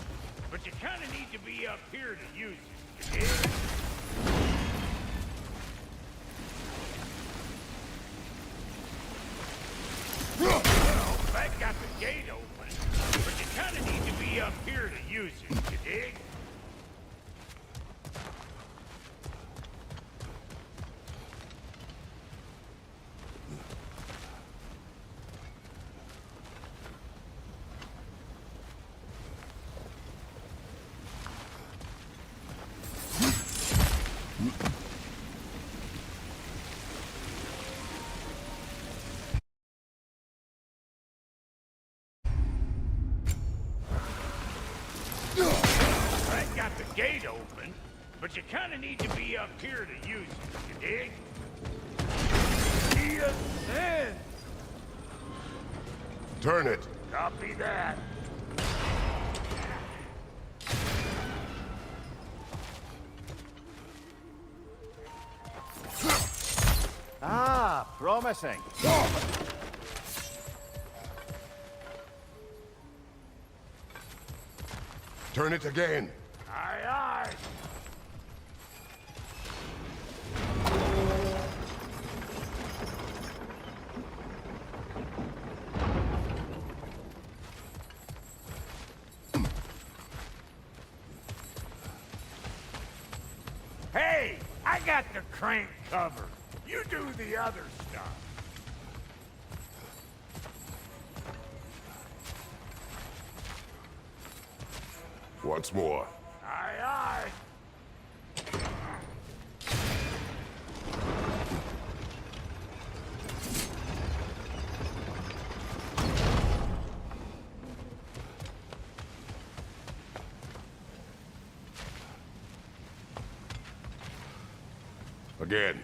but you kind of need to be up here to use it, you dig? Well, that got the gate open, but you kind of need to be up here to use it, you dig? gate open, but you kind of need to be up here to use it, you dig? See ya then! Turn it. Copy that. Ah, promising. Turn it again. Aye, aye. Hey, I got the crank covered. You do the other stuff. Once more. Aye, aye. Again.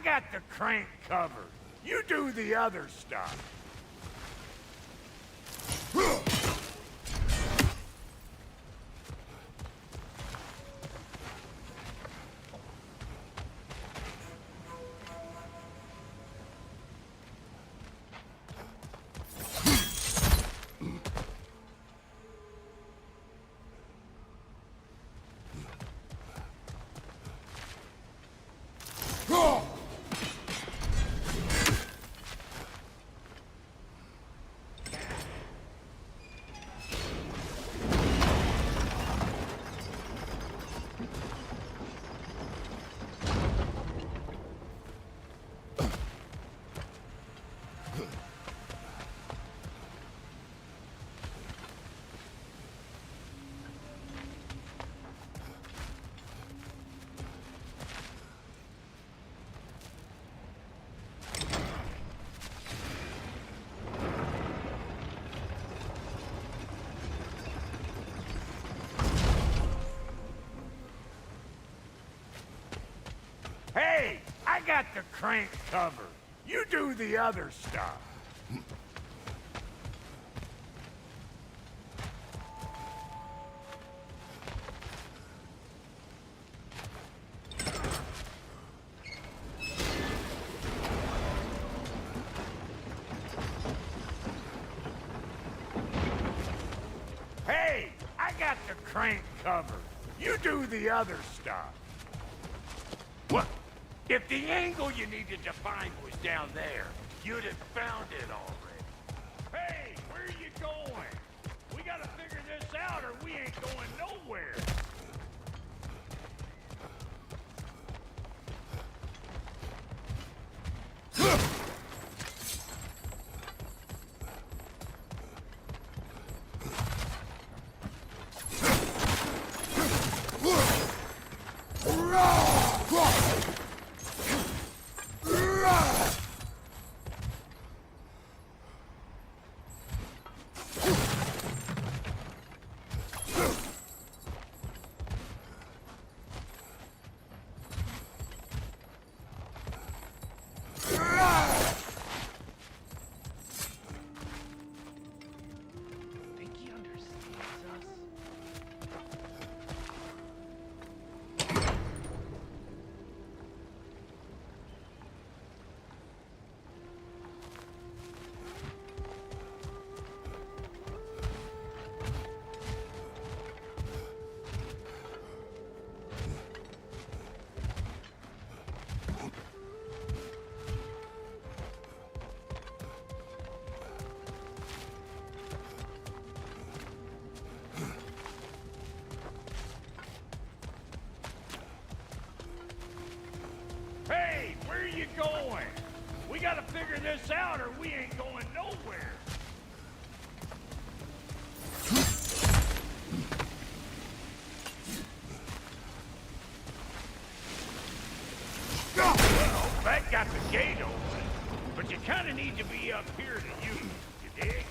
got the crank covered. You do the other stuff. Hey, I got the crank covered. You do the other stuff. Hey, I got the crank covered. You do the other stuff. What? If the angle you needed to find was down there, you'd have found it already. Hey, where are you going? We gotta figure this out or we ain't going nowhere. Hey, where are you going? We gotta figure this out or we ain't going nowhere. Well, that got the gate open, but you kinda need to be up here to use it, you dig?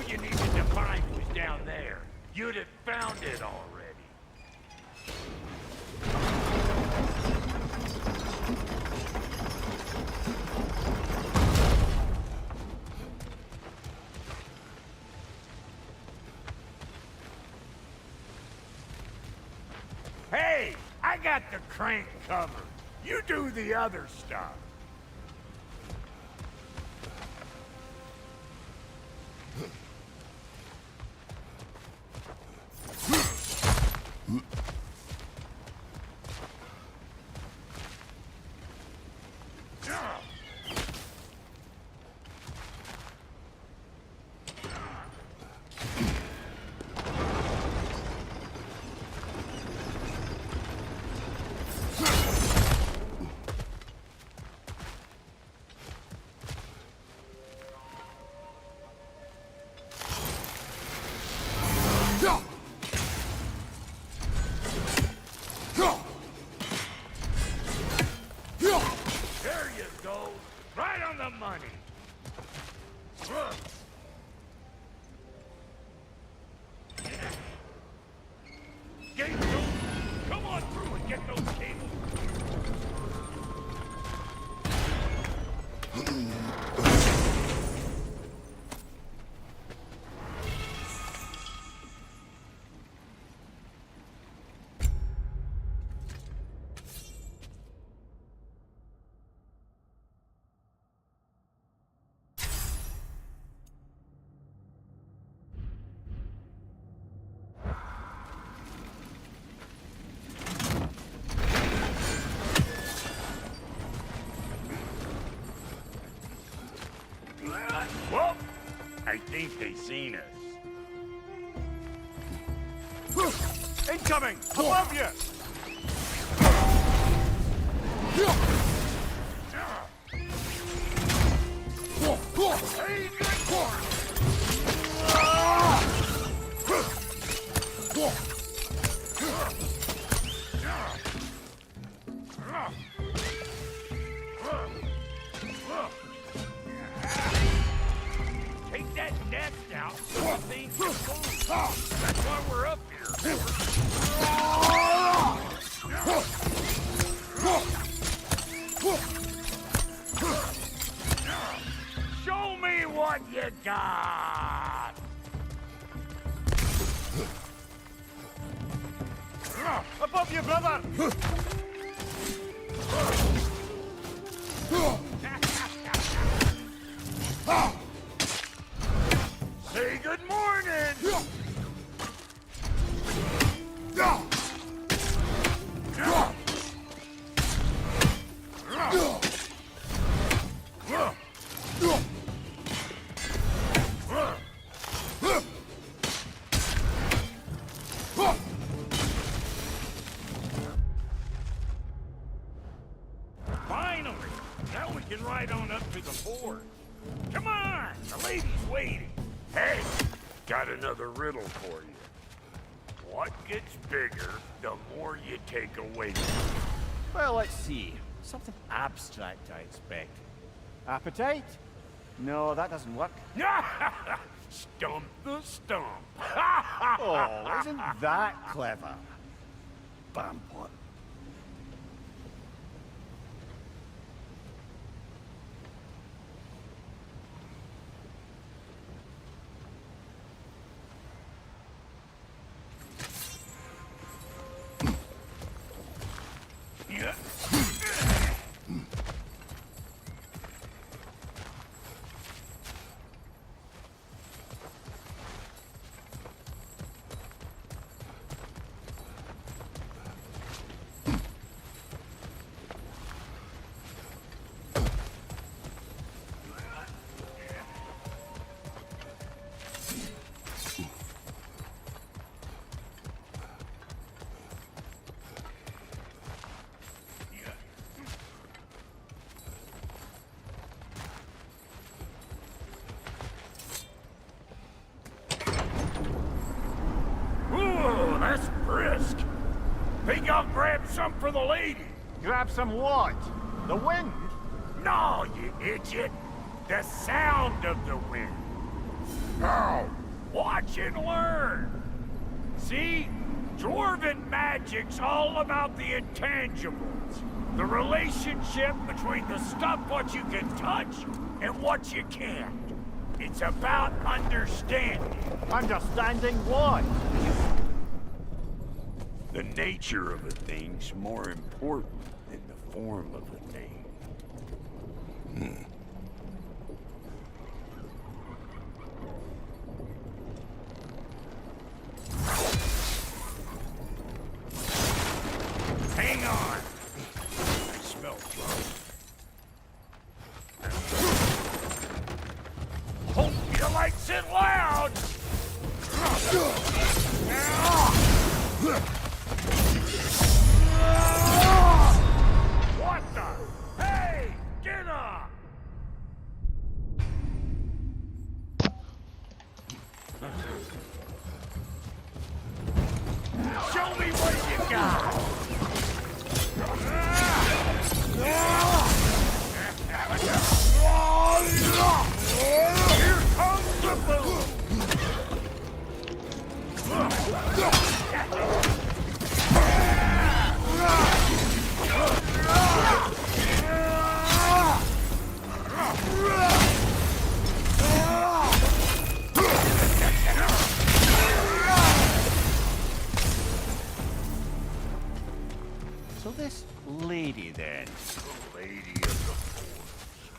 You needed to find was down there. You'd have found it already. I got the crank covered. You do the other stuff. There you go. Right on the money. Gate those. Come on through and get those cables. Well, I think they seen us. Incoming! Above you! Hey, good one! Take that nest out so the thing can move. That's why we're up here. Show me what you got! Above you, brother! Say good morning! Finally! Now we can ride on up to the fort. Come on! The lady's waiting. Hey! Got another riddle for you. What gets bigger, the more you take away from it? Well, let's see. Something abstract, I expect. Appetite? No, that doesn't work. Stump the stump. Oh, isn't that clever? Bampot. Yeah. Ooh, that's brisk. Think I'll grab some for the lady. Grab some what? The wind? No, you idiot. The sound of the wind. Now, watch and learn. See? Dwarven magic's all about the intangibles. The relationship between the stuff what you can touch and what you can't. It's about understanding. Understanding what? The nature of a thing's more important than the form of a thing. Hang on! I smell trouble. Hope you likes it loud! What the? Hey! Get up! Show me what you got! Here comes the boom! So this lady then. The Lady of the Forest.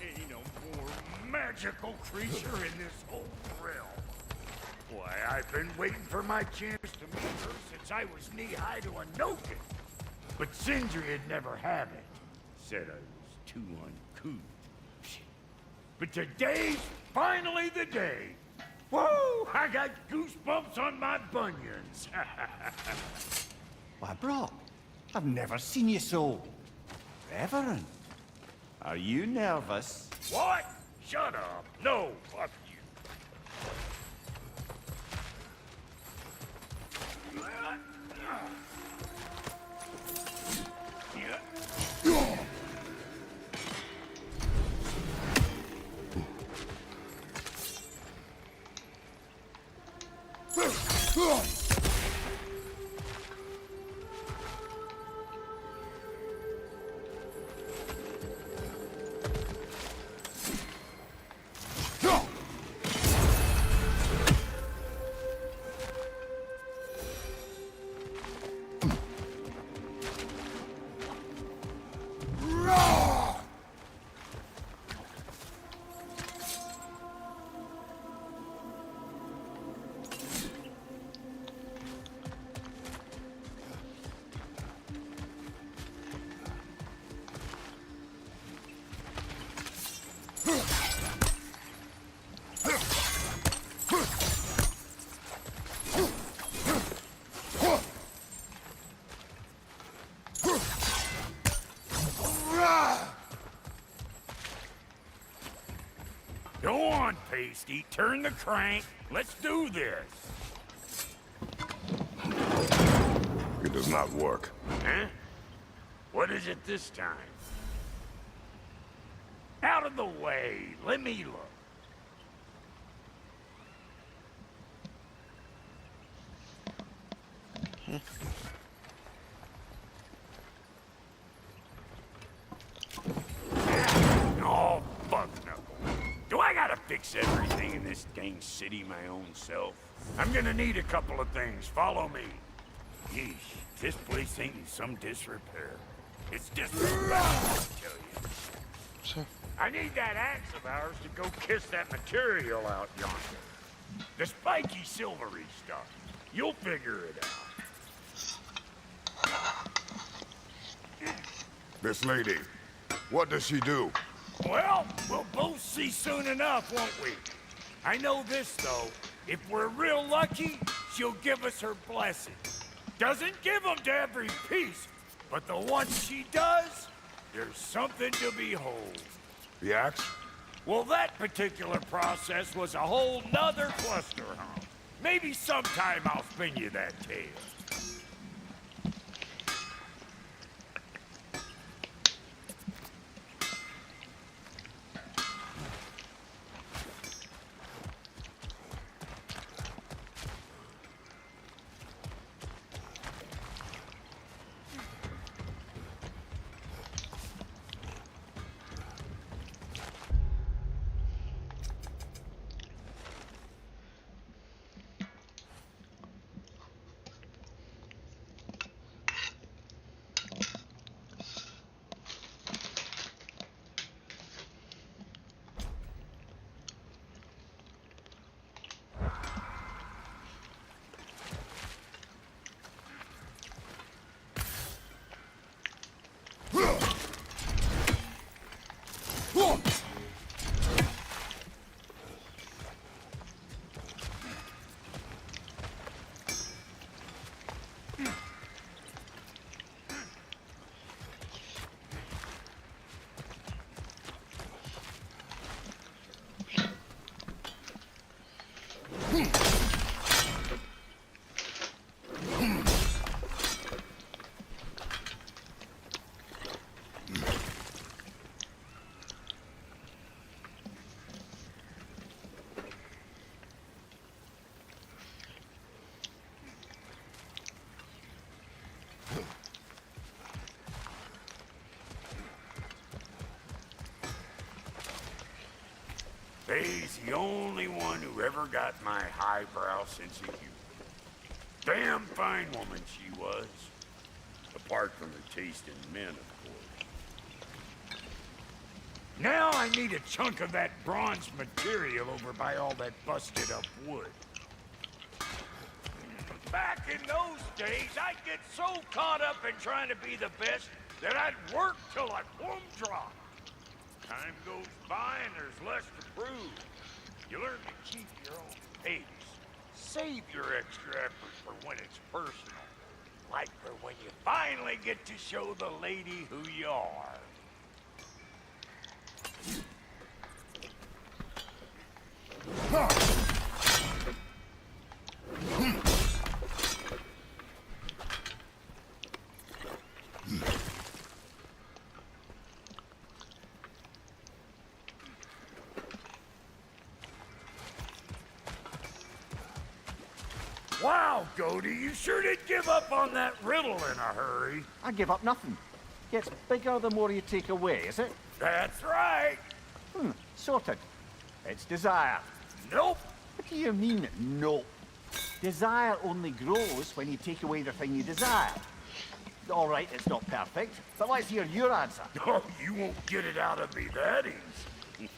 Ain't no more magical creature in this whole realm. Why, I've been waiting for my chance to meet her since I was knee-high to a noggin. But Sindri would never have it. Said I was too uncouth. But today's finally the day. Whoa! I got goosebumps on my bunions. Why, bro, I've never seen you so reverent. Are you nervous? What? Shut up. No, fuck you. Go on, Pasty. Turn the crank. Let's do this. It does not work. Huh? What is it this time? Out of the way. Let me look. Oh, fuck no. Do I gotta fix everything in this dang city my own self? I'm gonna need a couple of things. Follow me. Yeesh, this place ain't in some disrepair. It's disrespectful, I tell you. Sure. I need that axe of ours to go kiss that material out yonder. The spiky silvery stuff. You'll figure it out. This lady, what does she do? Well, we'll both see soon enough, won't we? I know this, though. If we're real lucky, she'll give us her blessing. Doesn't give them to every piece, but the ones she does, there's something to behold. The axe? Well, that particular process was a whole nother cluster hump. Maybe sometime I'll spin you that tale. Ray's the only one who ever got my highbrow sense of humor. Damn fine woman she was. Apart from her taste in men, of course. Now I need a chunk of that bronze material over by all that busted up wood. Back in those days, I'd get so caught up in trying to be the best that I'd work till I plumb dropped. Time goes by and there's less to prove. You learn to keep your own pace. Save your extra effort for when it's personal. Like for when you finally get to show the lady who you are. Wow, Goody, you sure did give up on that riddle in a hurry. I give up nothing. Gets bigger the more you take away, is it? That's right. Sorted. It's desire. Nope. What do you mean, nope? Desire only grows when you take away the thing you desire. All right, it's not perfect, but let's hear your answer. Oh, you won't get it out of me that easy.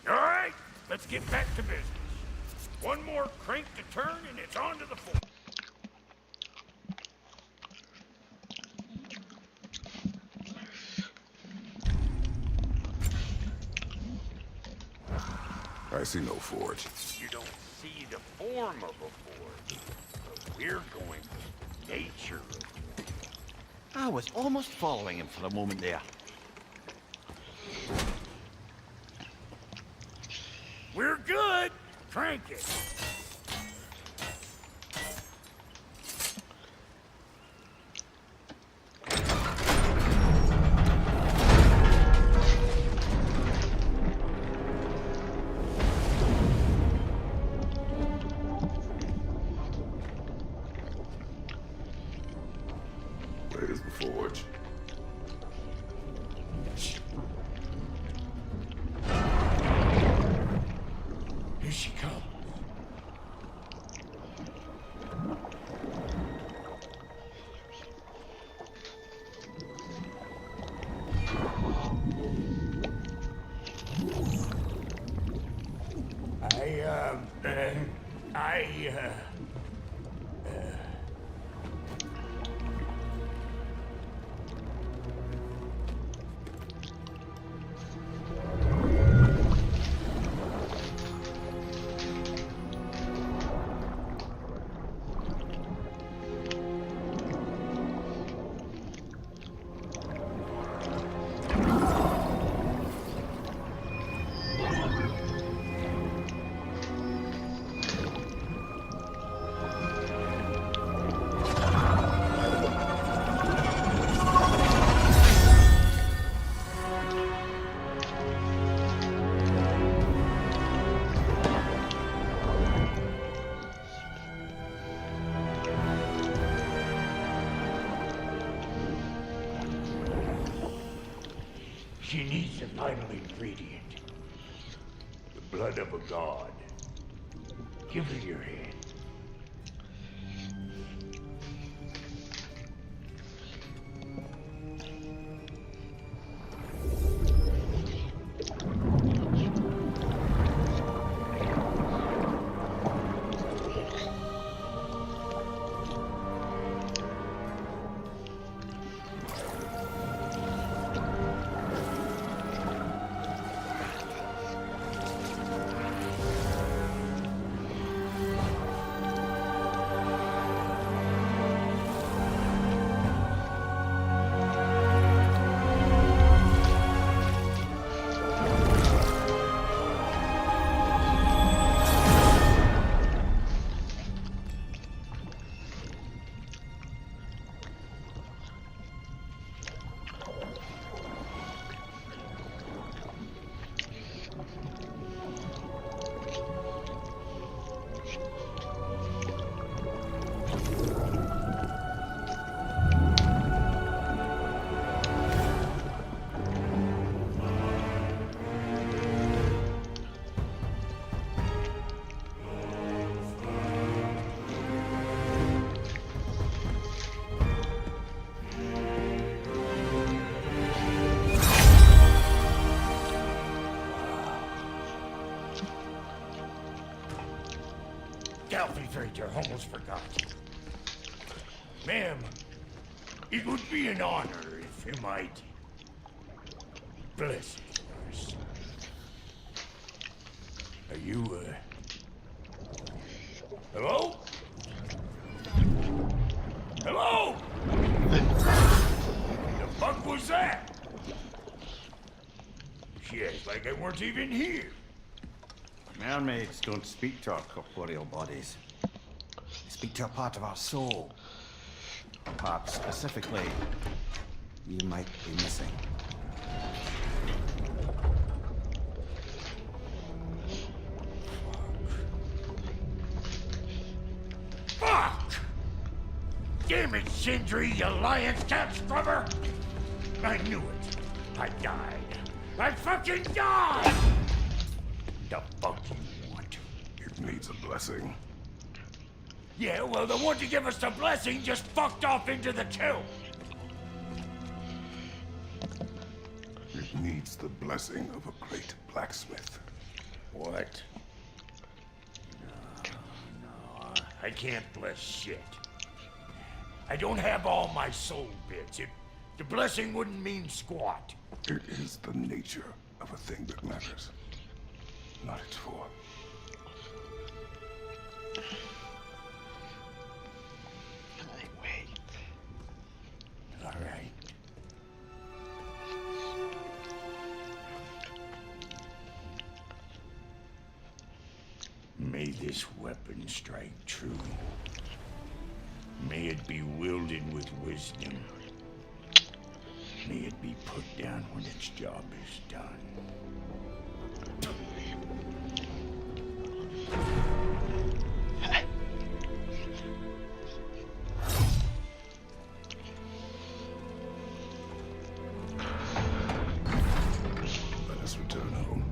All right, let's get back to business. One more crank to turn and it's on to the floor. I see no forge. You don't see the form of a forge, but we're going with nature of it. I was almost following him for a moment there. We're good. Crank it. Where's the forge? Here she comes. She needs the final ingredient. The blood of a god. Give her your hand. Alfie Frater, almost forgot. Ma'am, it would be an honor if you might bless it for us. Are you, hello? Hello? The fuck was that? Shit, like I weren't even here. Mermaids don't speak to our corporeal bodies. They speak to a part of our soul. A part specifically you might be missing. Fuck! Damn it, Sindri, you lion cat scrubber! I knew it. I died. I fucking died! The fuck you want? It needs a blessing. Yeah, well, the one to give us the blessing just fucked off into the tomb. It needs the blessing of a great blacksmith. What? No, I can't bless shit. I don't have all my soul bits. The blessing wouldn't mean squat. It is the nature of a thing that matters, not its form. Wait. All right. May this weapon strike true. May it be wielded with wisdom. May it be put down when its job is done. Let us return home.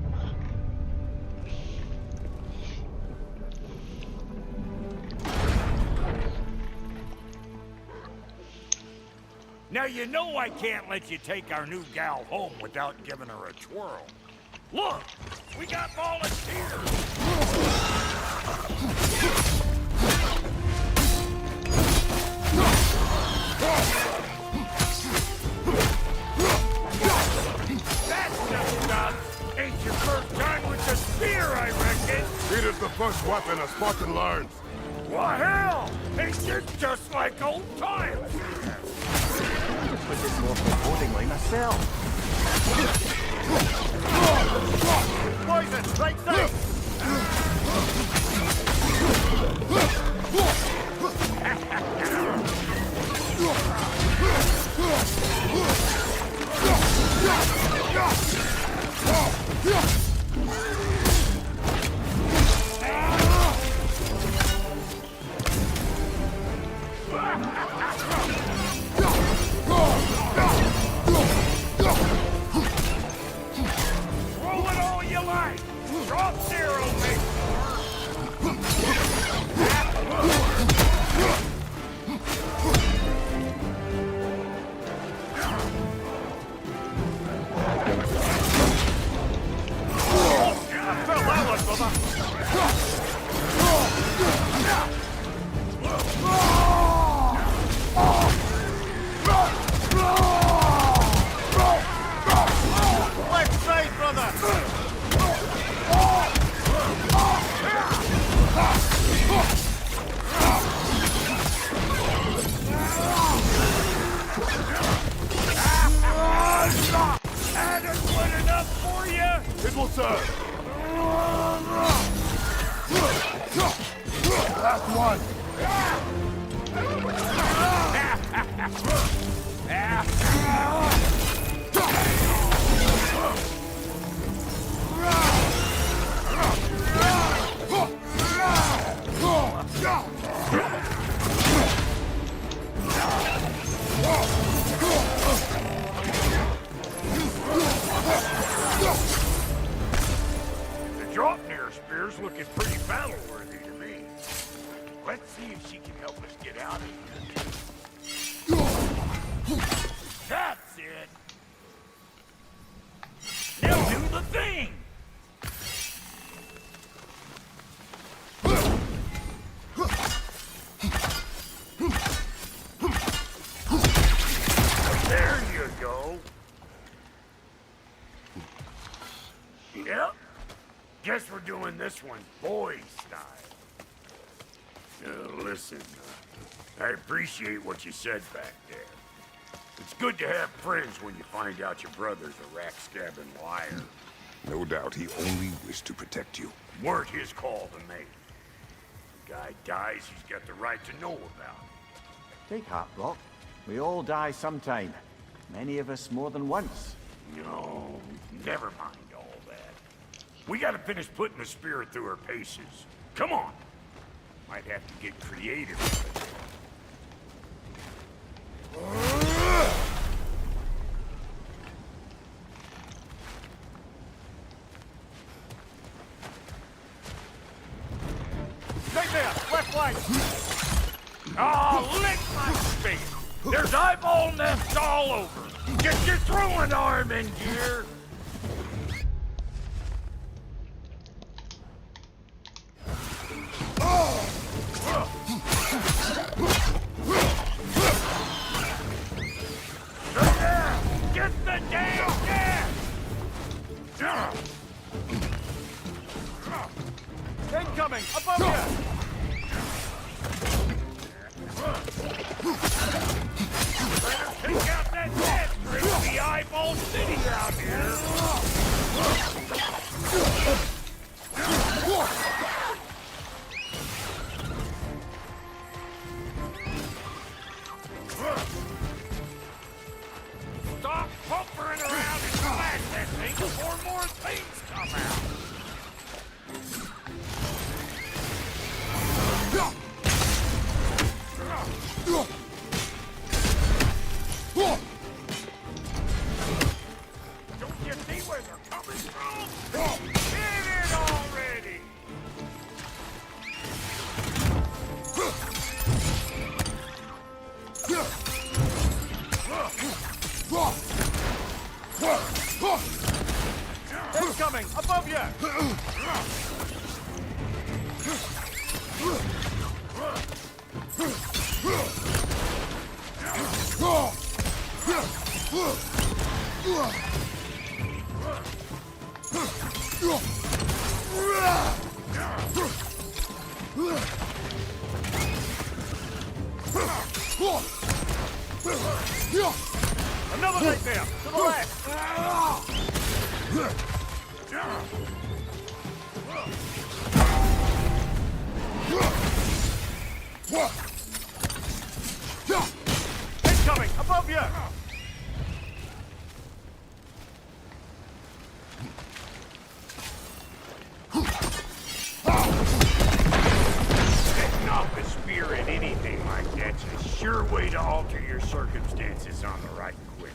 Now you know I can't let you take our new gal home without giving her a twirl. Look, we got volunteers. That's the stuff. Ain't your first time with the spear, I reckon. It is the first weapon a Spartan learns. Well, hell, ain't this just like old times? Put this more accordingly myself. Poison, right side! Roll it all you like. Drop zero, mate. Left side, brother! Added good enough for you? It will serve. Last one. The drop near spear's looking pretty battle-worthy to me. Let's see if she can help us get out of here. That's it! Now do the thing! Guess we're doing this one boy style. Listen, I appreciate what you said back there. It's good to have friends when you find out your brother's a rack-stabbing liar. No doubt he only wished to protect you. Weren't his call to make. The guy dies, he's got the right to know about it. Take heart, Brock. We all die sometime. Many of us more than once. No, never mind all that. We gotta finish putting the spirit through her paces. Come on! Might have to get creative. Right there! Left flank! Oh, lick my face! There's eyeball nests all over! Get your throwing arm in gear! Get the damn gas! Incoming! Above you! Better take out that dead strip! The eyeball city out here! Stop pumpering around and smash that thing before more things come out! Don't you see where they're coming from? Hit it already! Incoming! Above you! Another right there! To the left! Incoming! Above you! Setting off a spear at anything like that's a sure way to alter your circumstances on the right quick.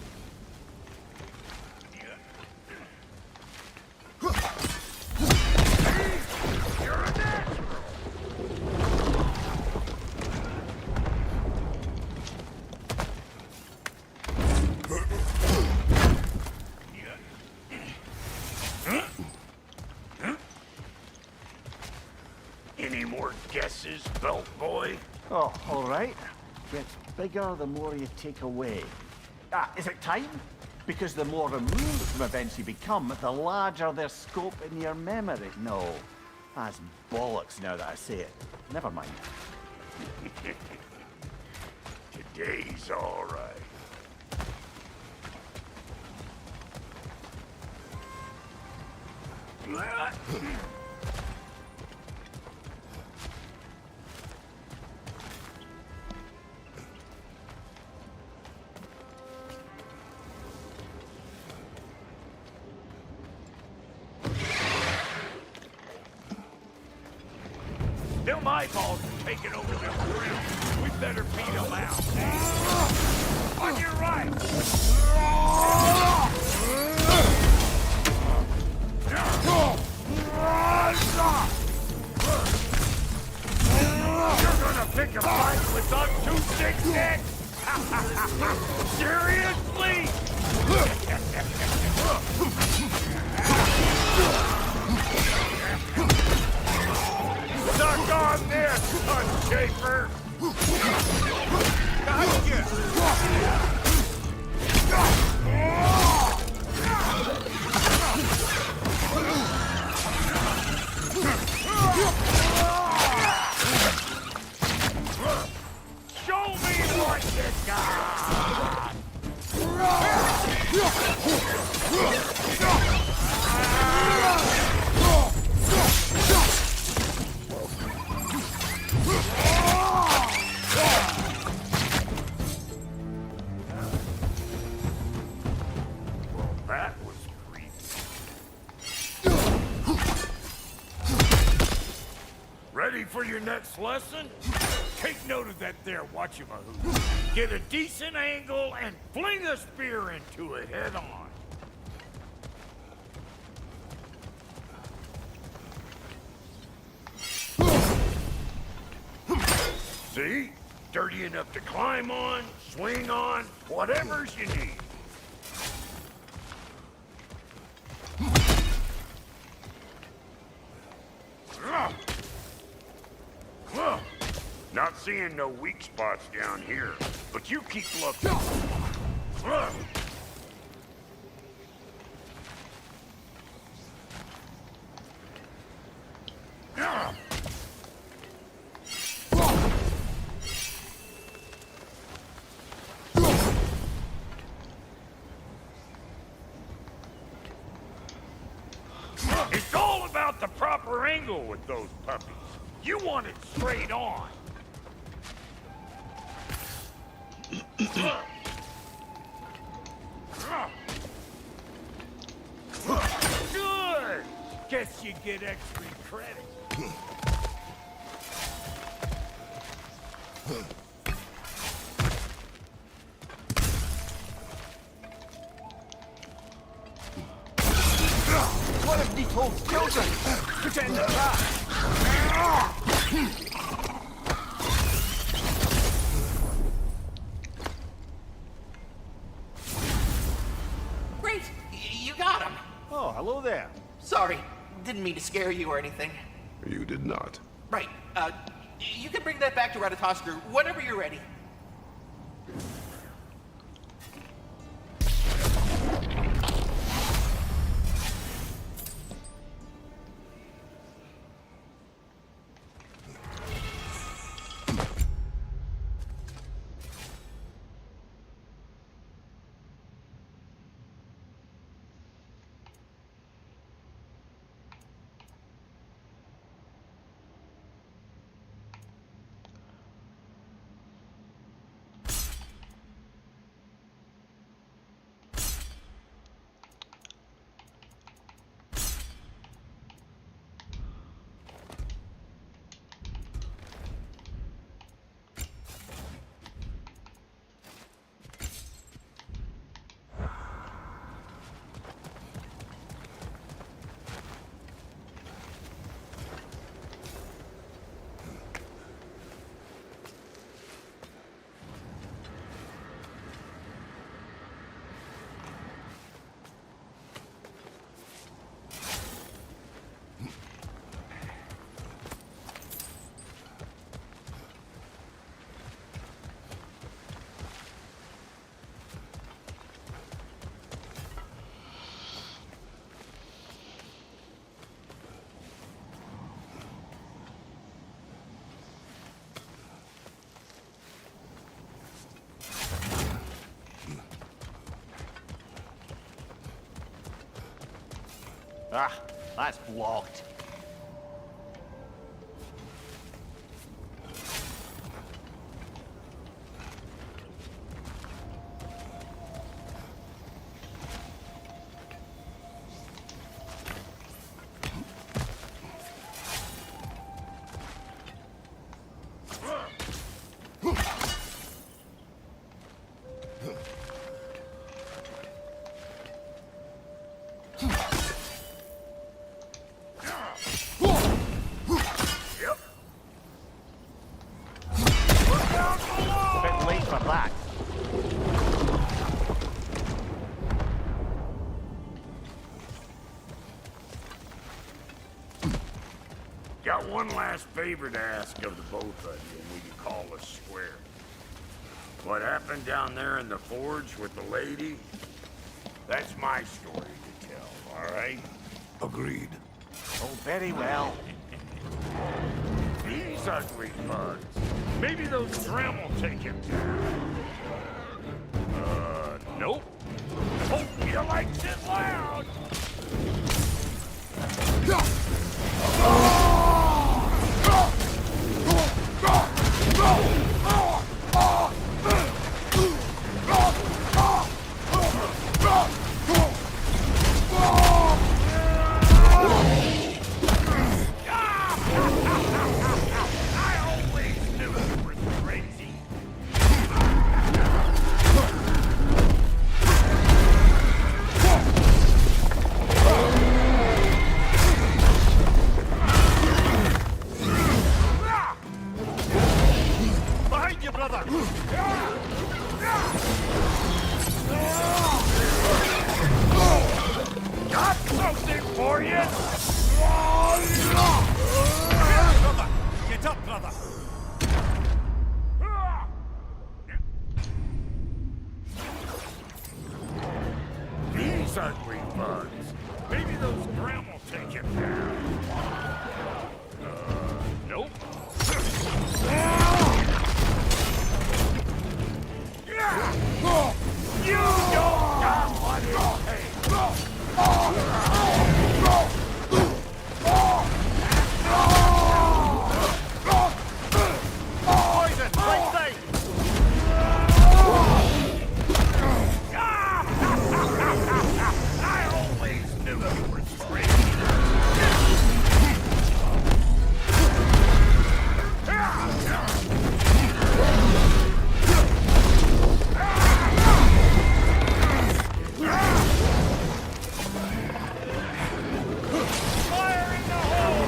You're a natural! Any more guesses, belt boy? Oh, all right. Gets bigger the more you take away. Is it time? Because the more removed from events you become, the larger their scope in your memory. No, that's bollocks now that I say it. Never mind. Today's all right. Them eyeballs are taking over the grill. We better beat them out. On your right! You're gonna pick a fight with us two six necks? Seriously? Suck on this, unshaper! Gotcha! Show me what you got! Well, that was creepy. Ready for your next lesson? Take note of that there whatchamahoo. Get a decent angle and fling a spear into it head on. See? Dirty enough to climb on, swing on, whatever's you need. Not seeing no weak spots down here, but you keep looking. It's all about the proper angle with those puppies. You want it straight on. Good! Guess you get extra credit. What have these whole children? Put it in the car. Great! You got him! Oh, hello there. Sorry, didn't mean to scare you or anything. You did not. Right, you can bring that back to Ratatoskru whenever you're ready. Ah, that's blocked. Got one last favor to ask of the both of you, and we can call us square. What happened down there in the forge with the lady? That's my story to tell, all right? Agreed. Oh, very well. These ugly bugs. Maybe those trim will take him down. Nope. Hope you likes it loud. Ugly bugs. Maybe those trim will take him down. Nope. You don't got what it takes. Poison, right side. I always knew you were crazy. Fire in the hole!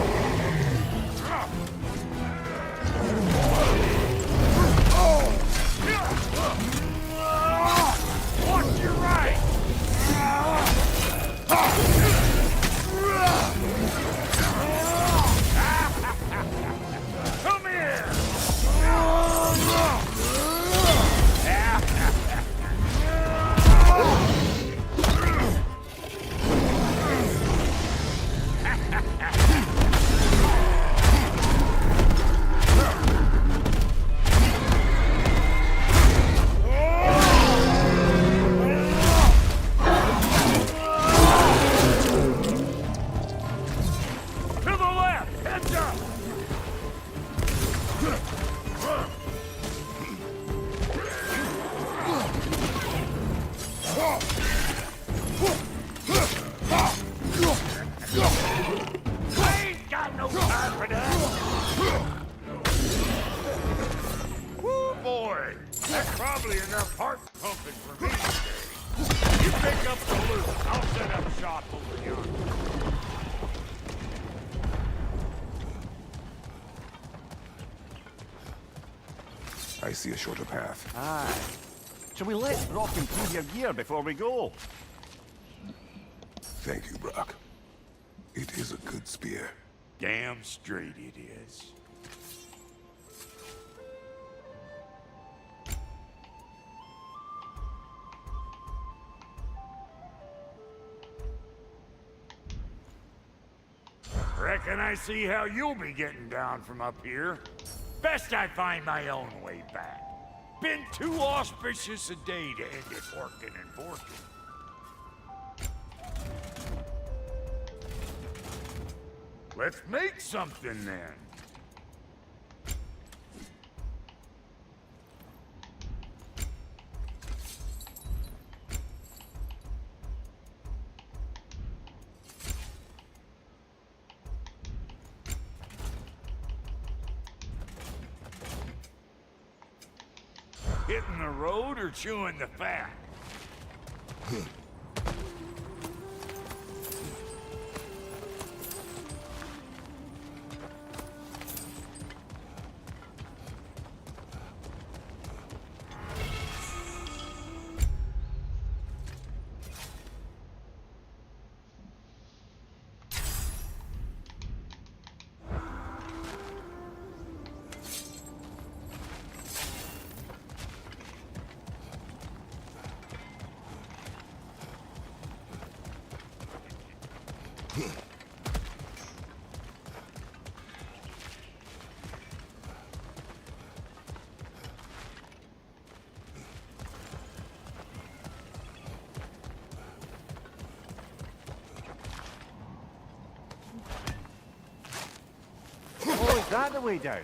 Watch your right! Come here! To the left! Heads up! I ain't got no time for that! Woo, boy! That's probably enough heart pumping for me today. You pick up the loot. I'll set up shop over yonder. I see a shorter path. Aye. Shall we let Rock improve your gear before we go? Thank you, Brock. It is a good spear. Damn straight it is. Reckon I see how you'll be getting down from up here. Best I find my own way back. Been too auspicious a day to end it working and borking. Let's make something then. Hitting the road or chewing the fat? Is that the way down?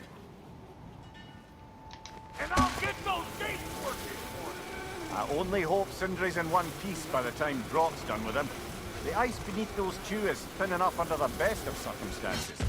And I'll get those gates working for you. I only hope Sindri's in one piece by the time Brock's done with him. The ice beneath those two is thin enough under the best of circumstances.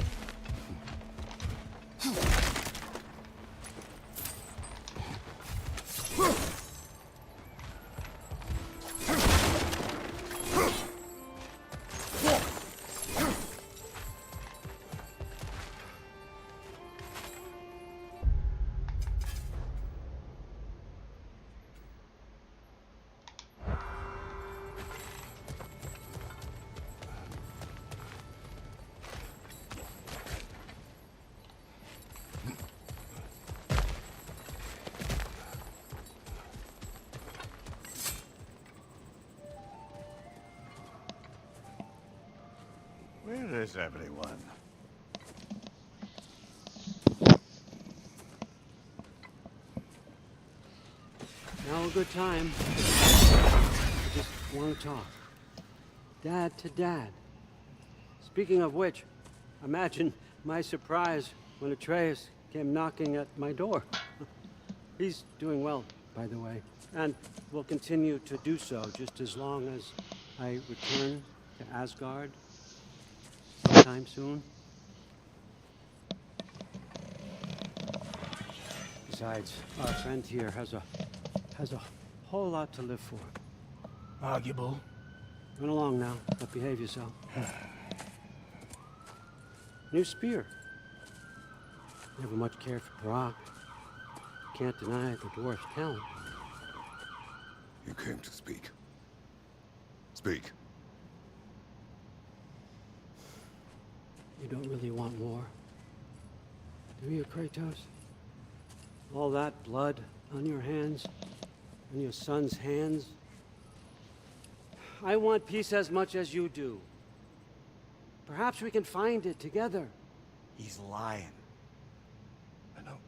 Where is everyone? Now a good time. I just want to talk. Dad to Dad. Speaking of which, imagine my surprise when Atreus came knocking at my door. He's doing well, by the way, and will continue to do so just as long as I return to Asgard sometime soon. Besides, our friend here has a whole lot to live for. Arguable. Run along now, but behave yourself. New spear. Never much cared for Brock. Can't deny the dwarf's talent. You came to speak. Speak. You don't really want war, do you, Kratos? All that blood on your hands, on your son's hands. I want peace as much as you do. Perhaps we can find it together. He's lying. I know.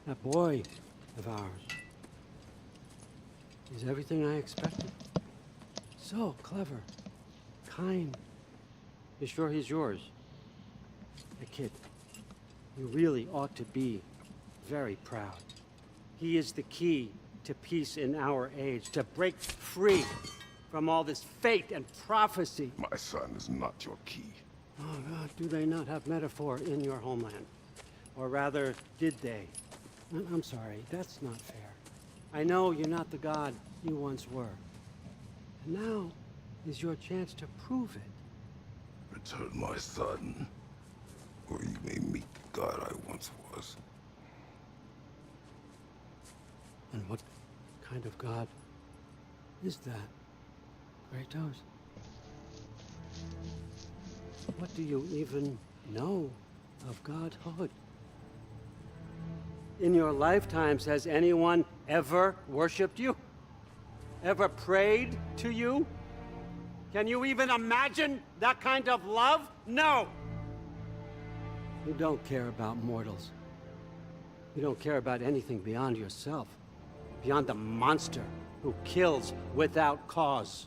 That boy of ours. He's everything I expected. So clever. Kind. You sure he's yours? The kid. You really ought to be very proud. He is the key to peace in our age, to break free from all this fate and prophecy. My son is not your key. Oh God, do they not have metaphor in your homeland? Or rather, did they? I'm sorry, that's not fair. I know you're not the god you once were. And now is your chance to prove it. Return my son, or you may meet the god I once was. And what kind of god is that, Kratos? What do you even know of godhood? In your lifetimes, has anyone ever worshipped you? Ever prayed to you? Can you even imagine that kind of love? No! You don't care about mortals. You don't care about anything beyond yourself. Beyond the monster who kills without cause.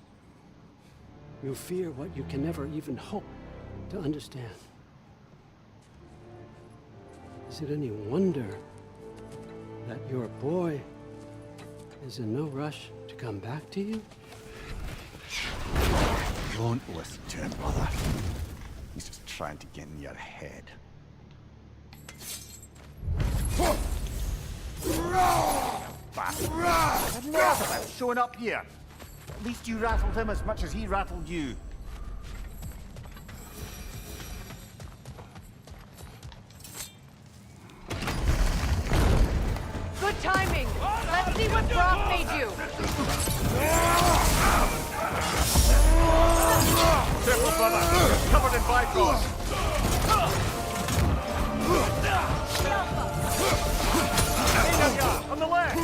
You fear what you can never even hope to understand. Is it any wonder that your boy is in no rush to come back to you? Don't listen to him, brother. He's just trying to get in your head. Bastard! Enough about showing up here. At least you rattled him as much as he rattled you. Good timing! Let's see what Brock made you! Careful, brother! You're covered in bygones! On the left!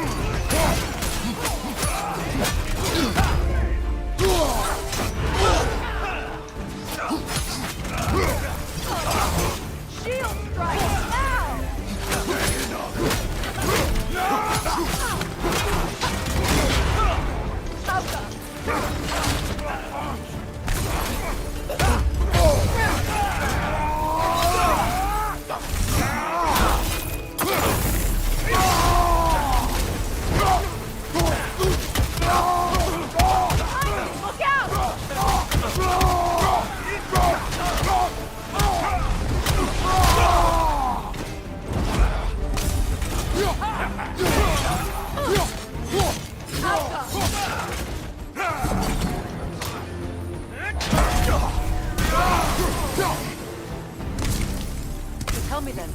Shield strike! Now! Tell me then,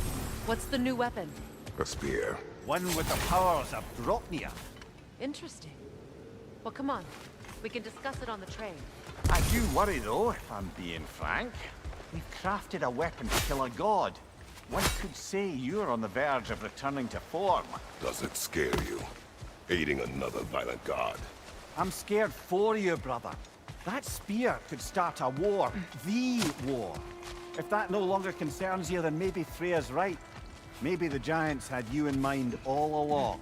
what's the new weapon? A spear. One with the powers of Draupnir. Interesting. Well, come on. We can discuss it on the train. I do worry though, if I'm being frank. We've crafted a weapon to kill a god. One could say you're on the verge of returning to form. Does it scare you? Aiding another violent god? I'm scared for you, brother. That spear could start a war. The war. If that no longer concerns you, then maybe Freya's right. Maybe the Giants had you in mind all along.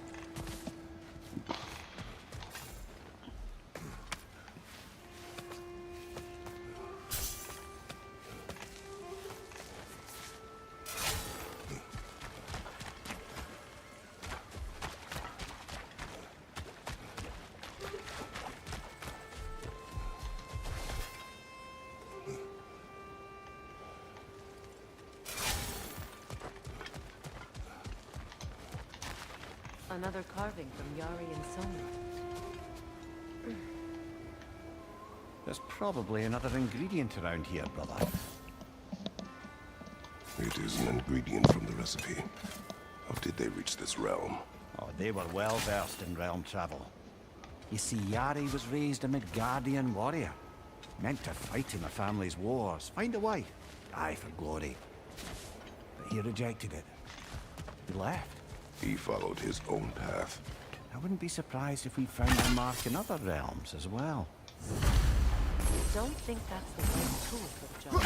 Another carving from Yari and Soma. There's probably another ingredient around here, brother. It is an ingredient from the recipe. How did they reach this realm? Oh, they were well versed in realm travel. You see, Yari was raised a Midgardian warrior. Meant to fight in the family's wars, find a wife, die for glory. But he rejected it. He left. He followed his own path. I wouldn't be surprised if we found our mark in other realms as well. I don't think that's the right tool for the job.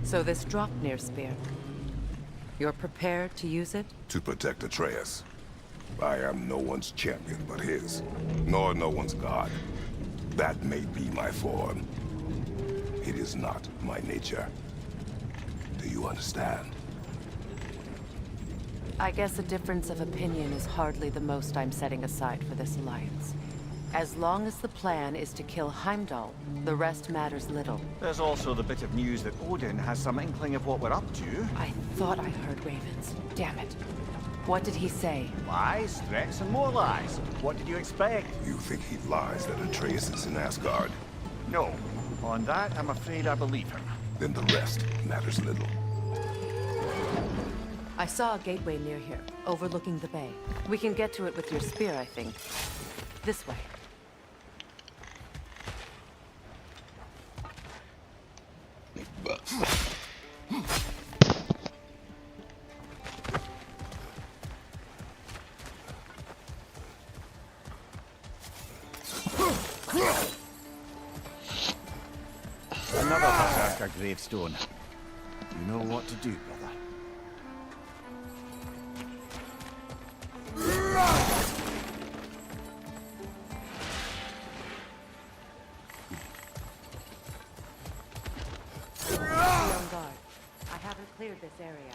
So this Draupnir spear, you're prepared to use it? To protect Atreus. I am no one's champion but his, nor no one's god. That may be my form. It is not my nature. Do you understand? I guess a difference of opinion is hardly the most I'm setting aside for this alliance. As long as the plan is to kill Heimdall, the rest matters little. There's also the bit of news that Odin has some inkling of what we're up to. I thought I heard ravens. Damn it. What did he say? Lies, threats, and more lies. What did you expect? You think he lies that Atreus is in Asgard? No. On that, I'm afraid I believe him. Then the rest matters little. I saw a gateway near here, overlooking the bay. We can get to it with your spear, I think. This way. Another Berserker gravestone. You know what to do, brother. Be on guard. I haven't cleared this area.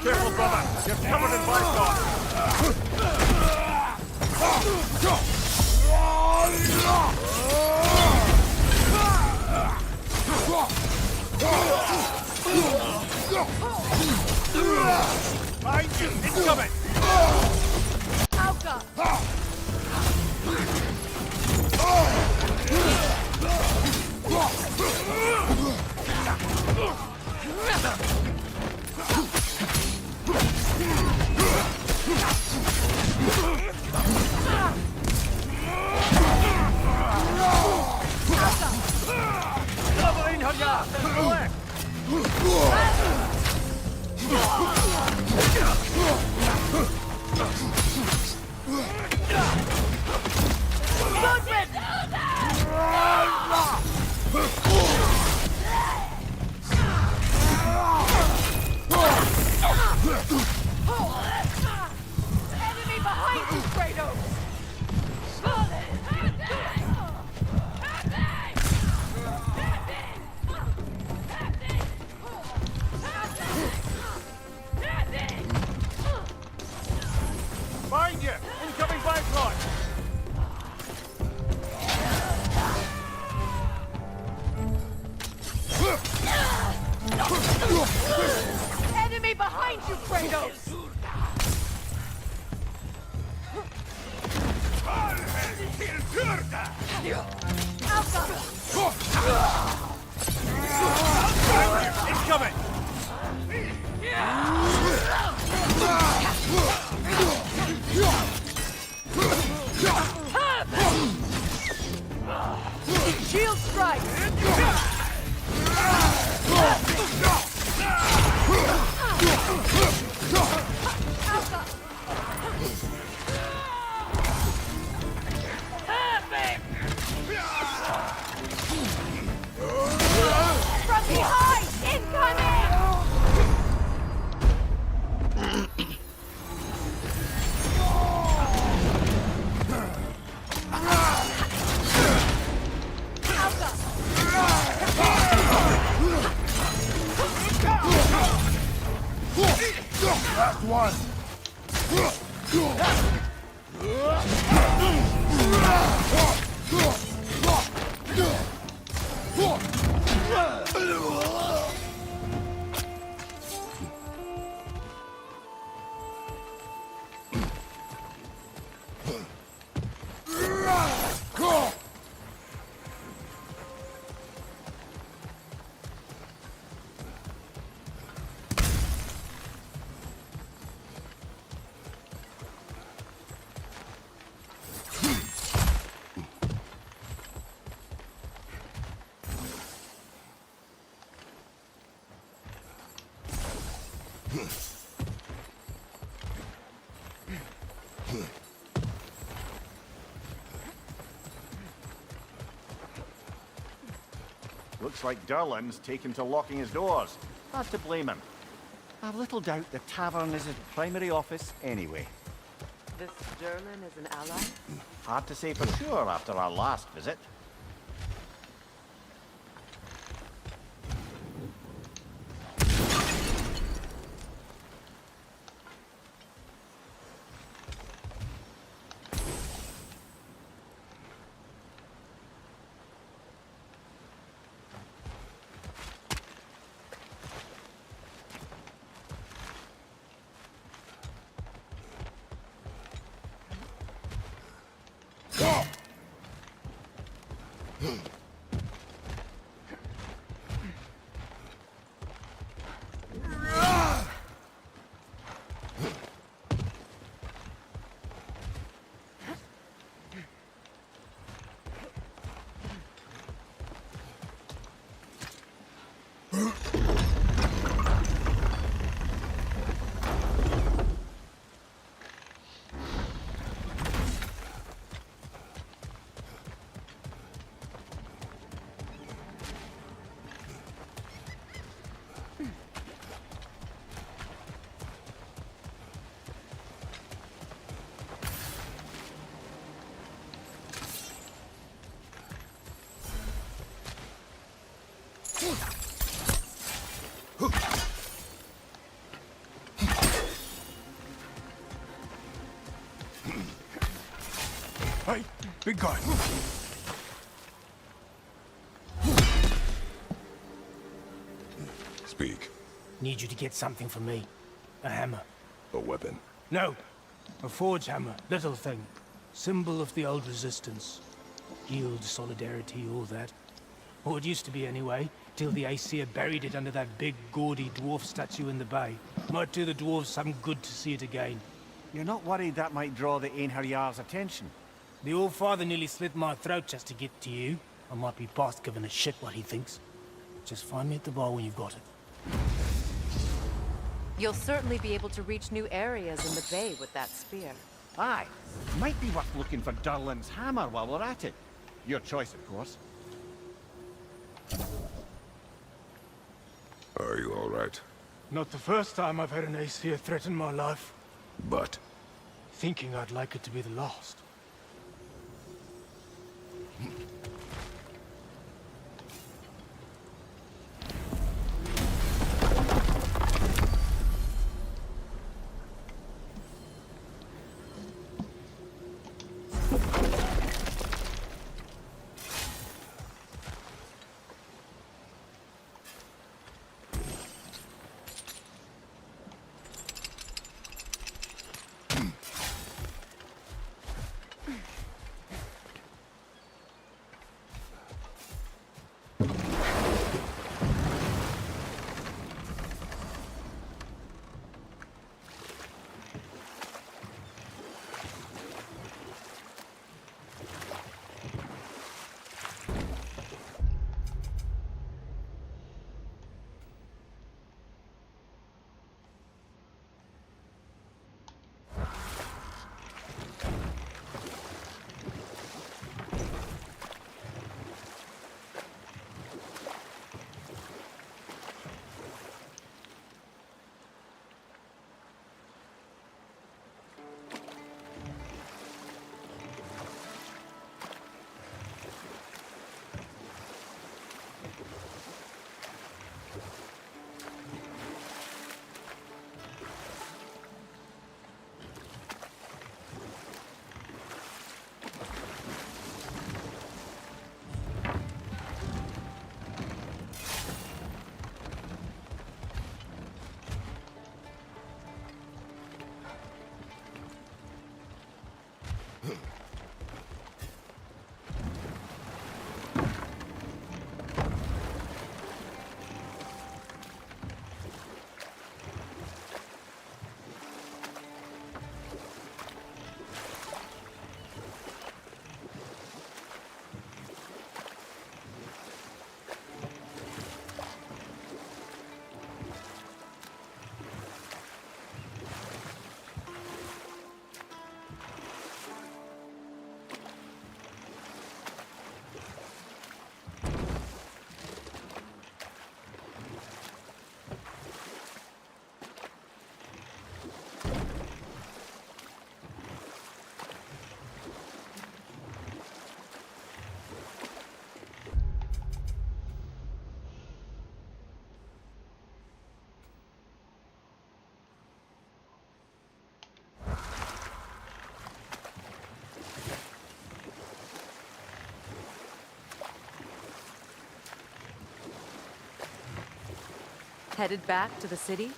Careful, brother. You're covered in bipod. Behind you! Incoming! Enemy behind you, Kratos! Find you! Incoming bipod! Enemy behind you, Kratos! Incoming! Shield strike! From behind! Incoming! Last one. Looks like DRlin's taken to locking his doors. Hard to blame him. I've little doubt the tavern is his primary office anyway. This DRlin is an ally? Hard to say for sure after our last visit. Hey, big guy. Speak. Need you to get something for me. A hammer. A weapon. No. A forge hammer. Little thing. Symbol of the old resistance. Guild, solidarity, all that. Or it used to be anyway, till the Aesir buried it under that big, gaudy dwarf statue in the bay. Might do the dwarves some good to see it again. You're not worried that might draw the Einherjar's attention? The old father nearly slit my throat just to get to you. I might be past giving a shit what he thinks. Just find me at the bar when you've got it. You'll certainly be able to reach new areas in the bay with that spear. Aye. Might be worth looking for Durlin's hammer while we're at it. Your choice, of course. Are you all right? Not the first time I've had an Aesir threaten my life. But? Thinking I'd like it to be the last. Headed back to the city?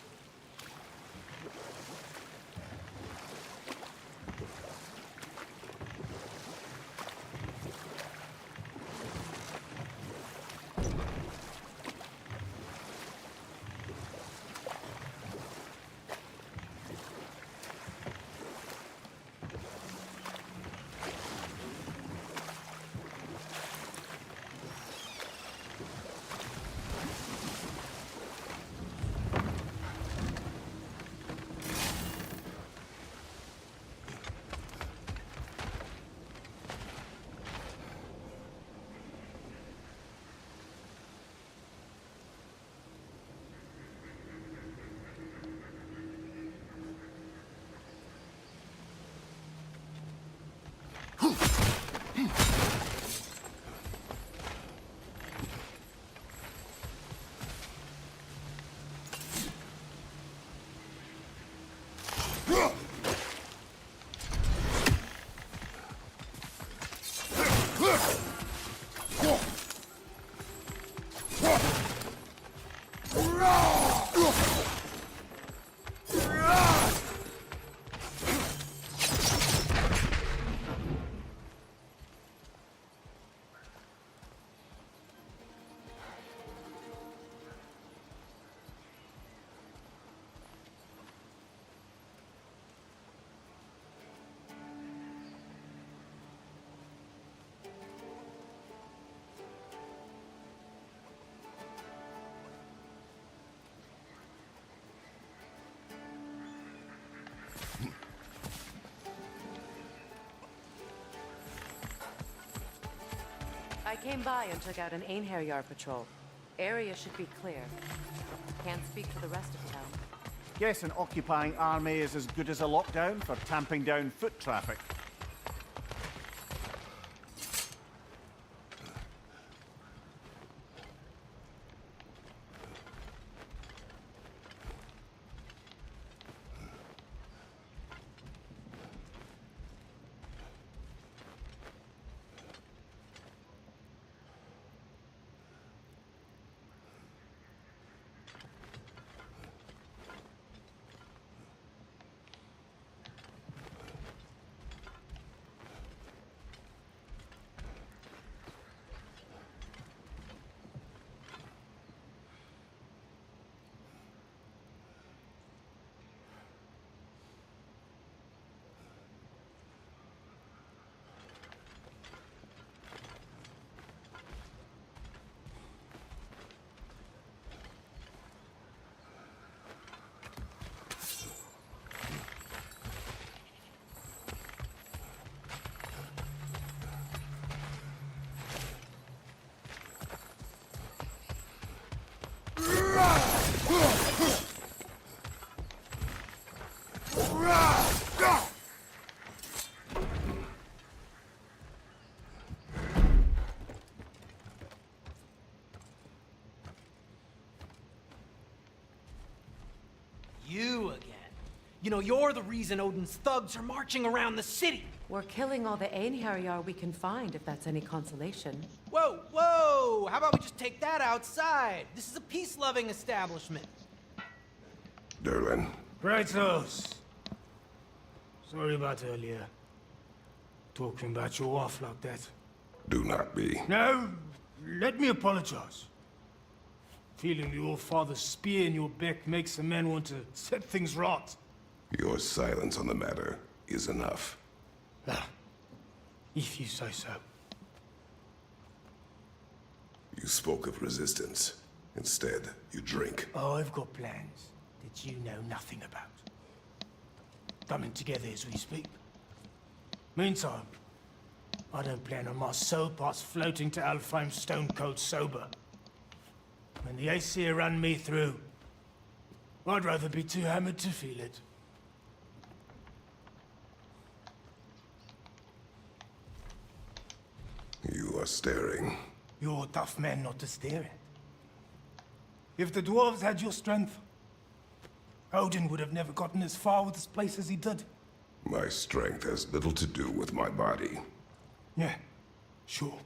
came by and took out an Einherjar patrol. Area should be clear. Can't speak for the rest of town. Guess an occupying army is as good as a lockdown for tamping down foot traffic. You again. You know, you're the reason Odin's thugs are marching around the city. We're killing all the Einherjar we can find, if that's any consolation. Whoa, whoa! How about we just take that outside? This is a peace-loving establishment. Derlin. Rightos. Sorry about earlier. Talking about your wife like that. Do not be. No, let me apologize. Feeling the All-Father's spear in your back makes a man want to set things right. Your silence on the matter is enough. Ah, if you say so. You spoke of resistance. Instead, you drink. Oh, I've got plans that you know nothing about. Coming together as we speak. Meantime, I don't plan on my soul parts floating to Alfheim stone cold sober. When the Aesir run me through, I'd rather be too hammered to feel it. You are staring. You're a tough man not to stare at. If the dwarves had your strength, Odin would have never gotten as far with this place as he did. My strength has little to do with my body. Yeah, sure.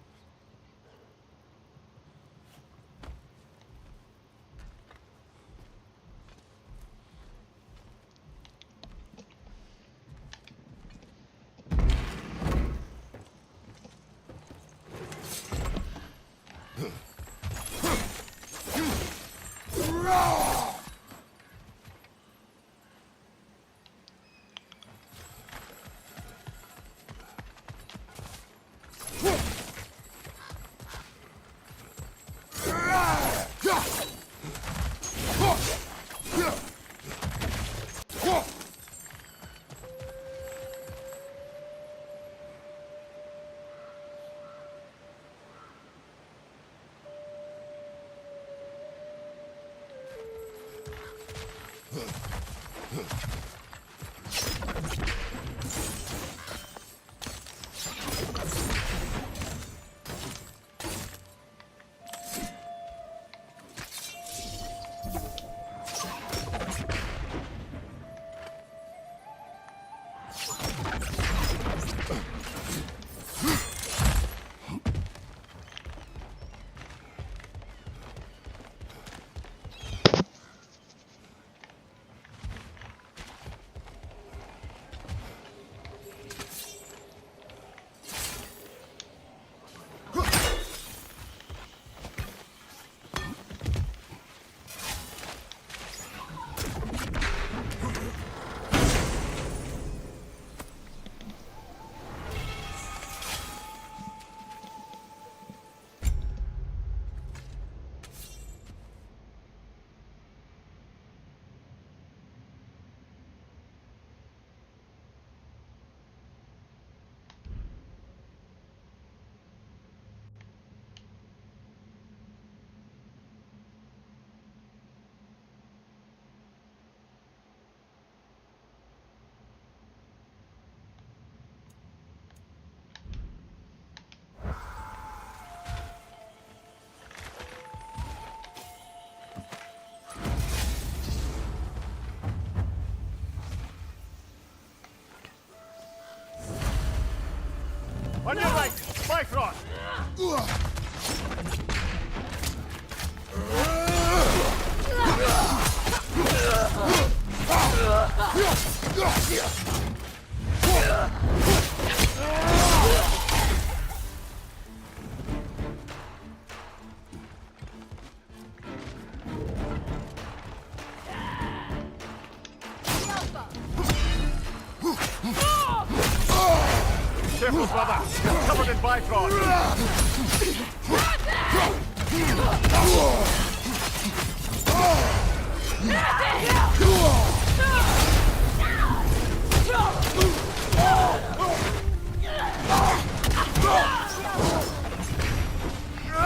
Careful, brother. You're covered in Bifrost.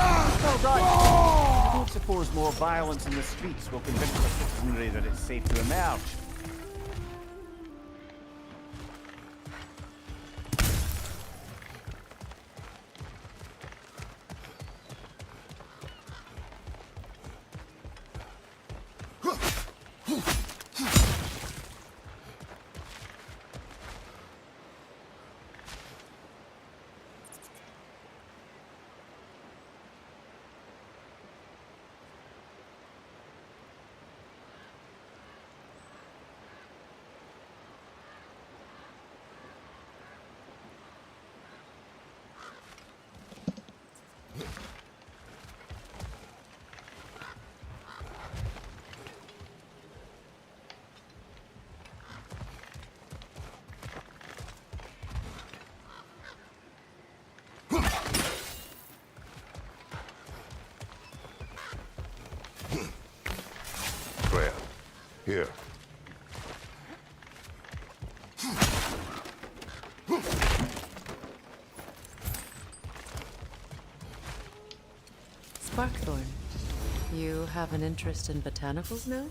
Well done. I don't suppose more violence in the streets will convince the citizenry that it's safe to emerge. Here. Sparkthorn, you have an interest in botanicals now?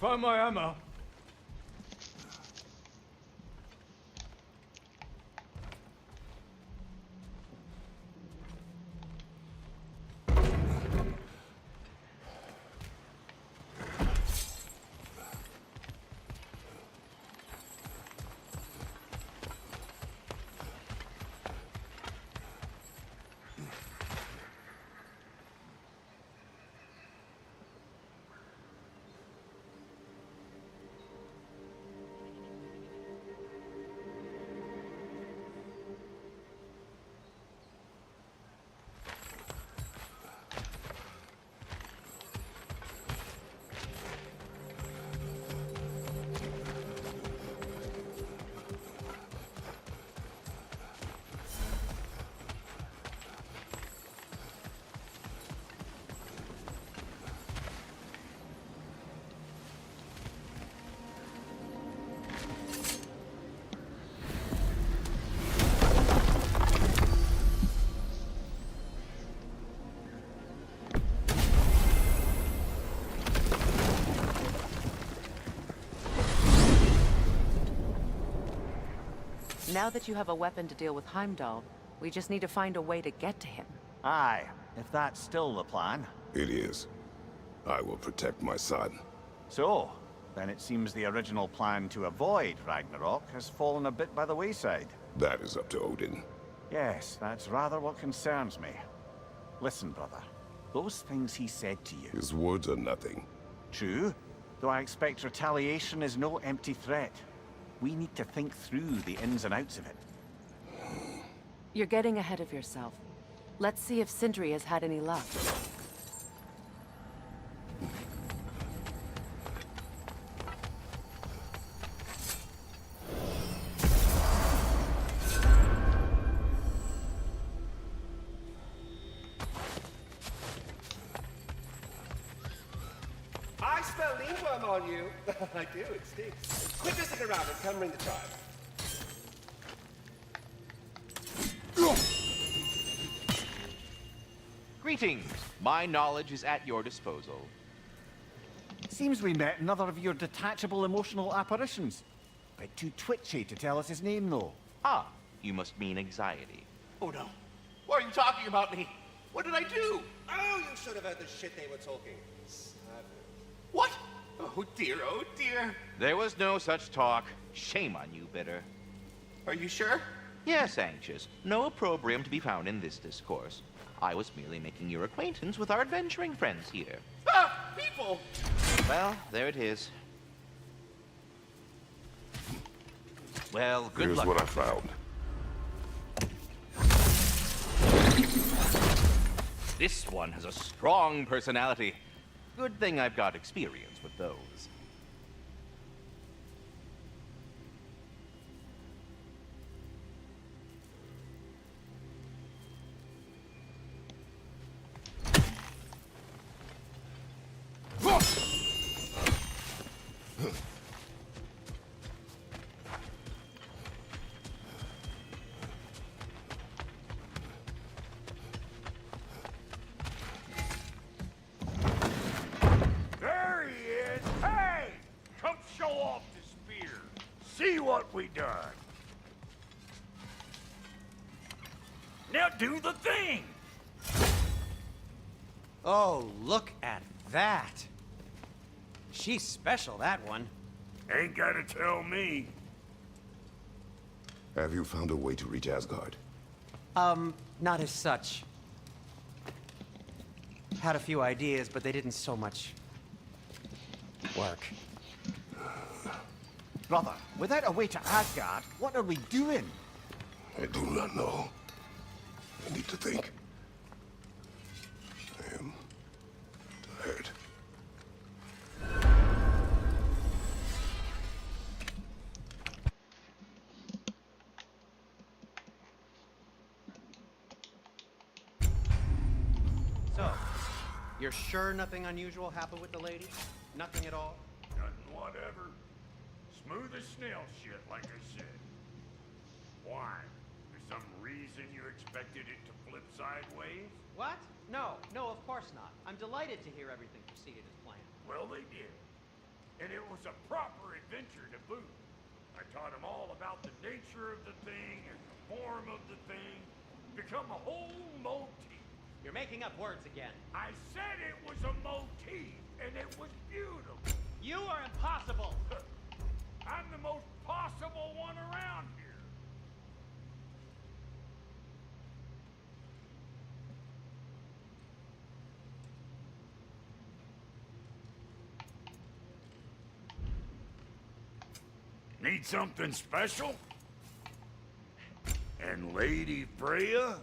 Find my ammo. Now that you have a weapon to deal with Heimdall, we just need to find a way to get to him. Aye, if that's still the plan. It is. I will protect my son. So, then it seems the original plan to avoid Ragnarok has fallen a bit by the wayside. That is up to Odin. Yes, that's rather what concerns me. Listen, brother. Those things he said to you... His words are nothing. True, though I expect retaliation is no empty threat. We need to think through the ins and outs of it. You're getting ahead of yourself. Let's see if Sindri has had any luck. I smell lingworm on you. I do, it stinks. Quit messing around and come ring the tribe. Greetings. My knowledge is at your disposal. Seems we met another of your detachable emotional apparitions. Bit too twitchy to tell us his name, though. Ah, you must mean anxiety. Oh no. Why are you talking about me? What did I do? Oh, you should have heard the shit they were talking. What? Oh dear. There was no such talk. Shame on you, Bitter. Are you sure? Yes, Anxious. No opprobrium to be found in this discourse. I was merely making your acquaintance with our adventuring friends here. Ah, people! Well, there it is. Well, good Here's luck. what I found. This one has a strong personality. Good thing I've got experience with those. There he is! Hey! Come show off the spear. See what we done. Now do the thing! Oh, look at that. She's special, that one. Ain't gotta tell me. Have you found a way to reach Asgard? Not as such. Had a few ideas, but they didn't so much work. Brother, without a way to Asgard, what are we doing? I do not know. I need to think. I am tired. So, you're sure nothing unusual happened with the lady? Nothing at all? Nothing whatever. Smooth as snail shit, like I said. Why? There's some reason you expected it to flip sideways? What? No, of course not. I'm delighted to hear everything proceeded as planned. Well, they did. And it was a proper adventure to boot. I taught them all about the nature of the thing and the form of the thing. Become a whole motif. You're making up words again. I said it was a motif, and it was beautiful. You are impossible! I'm the most possible one around here. Need something special? And Lady Freya?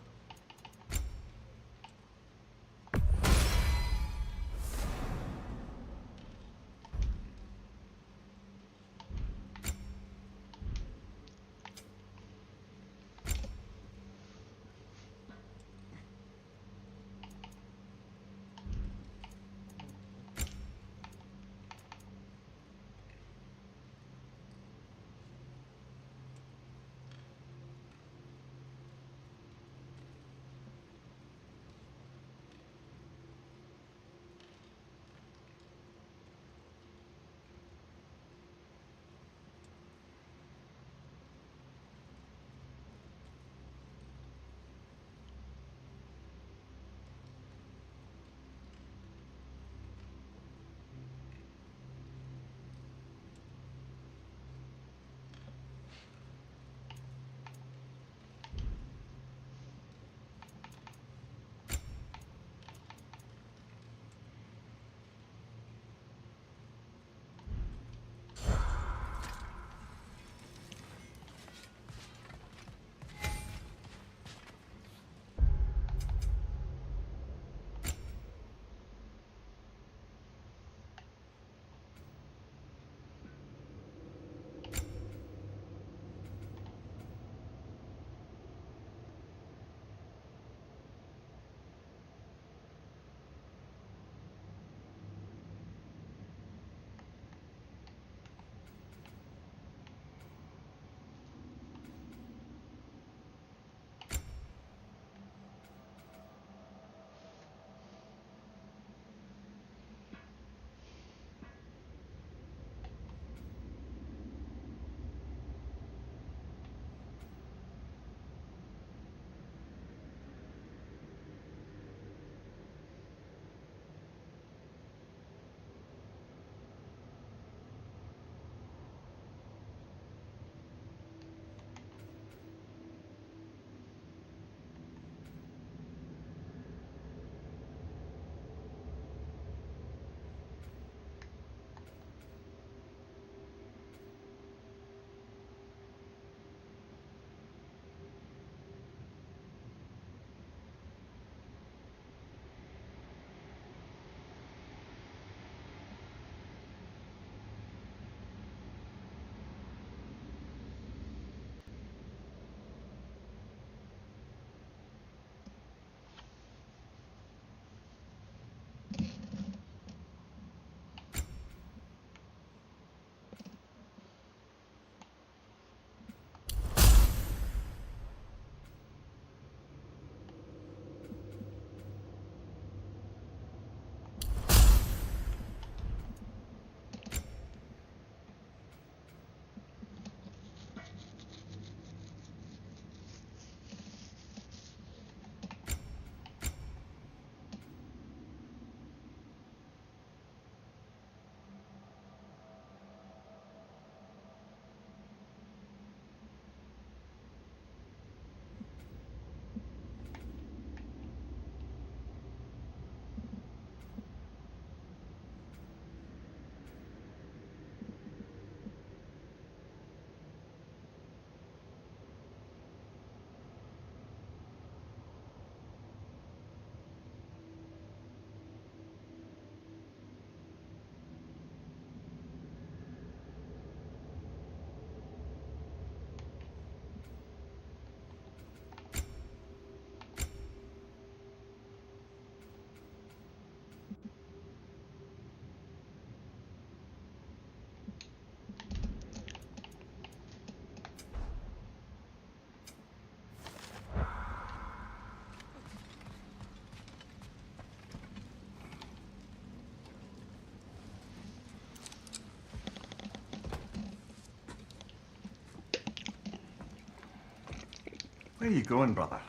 Where are you going, brother?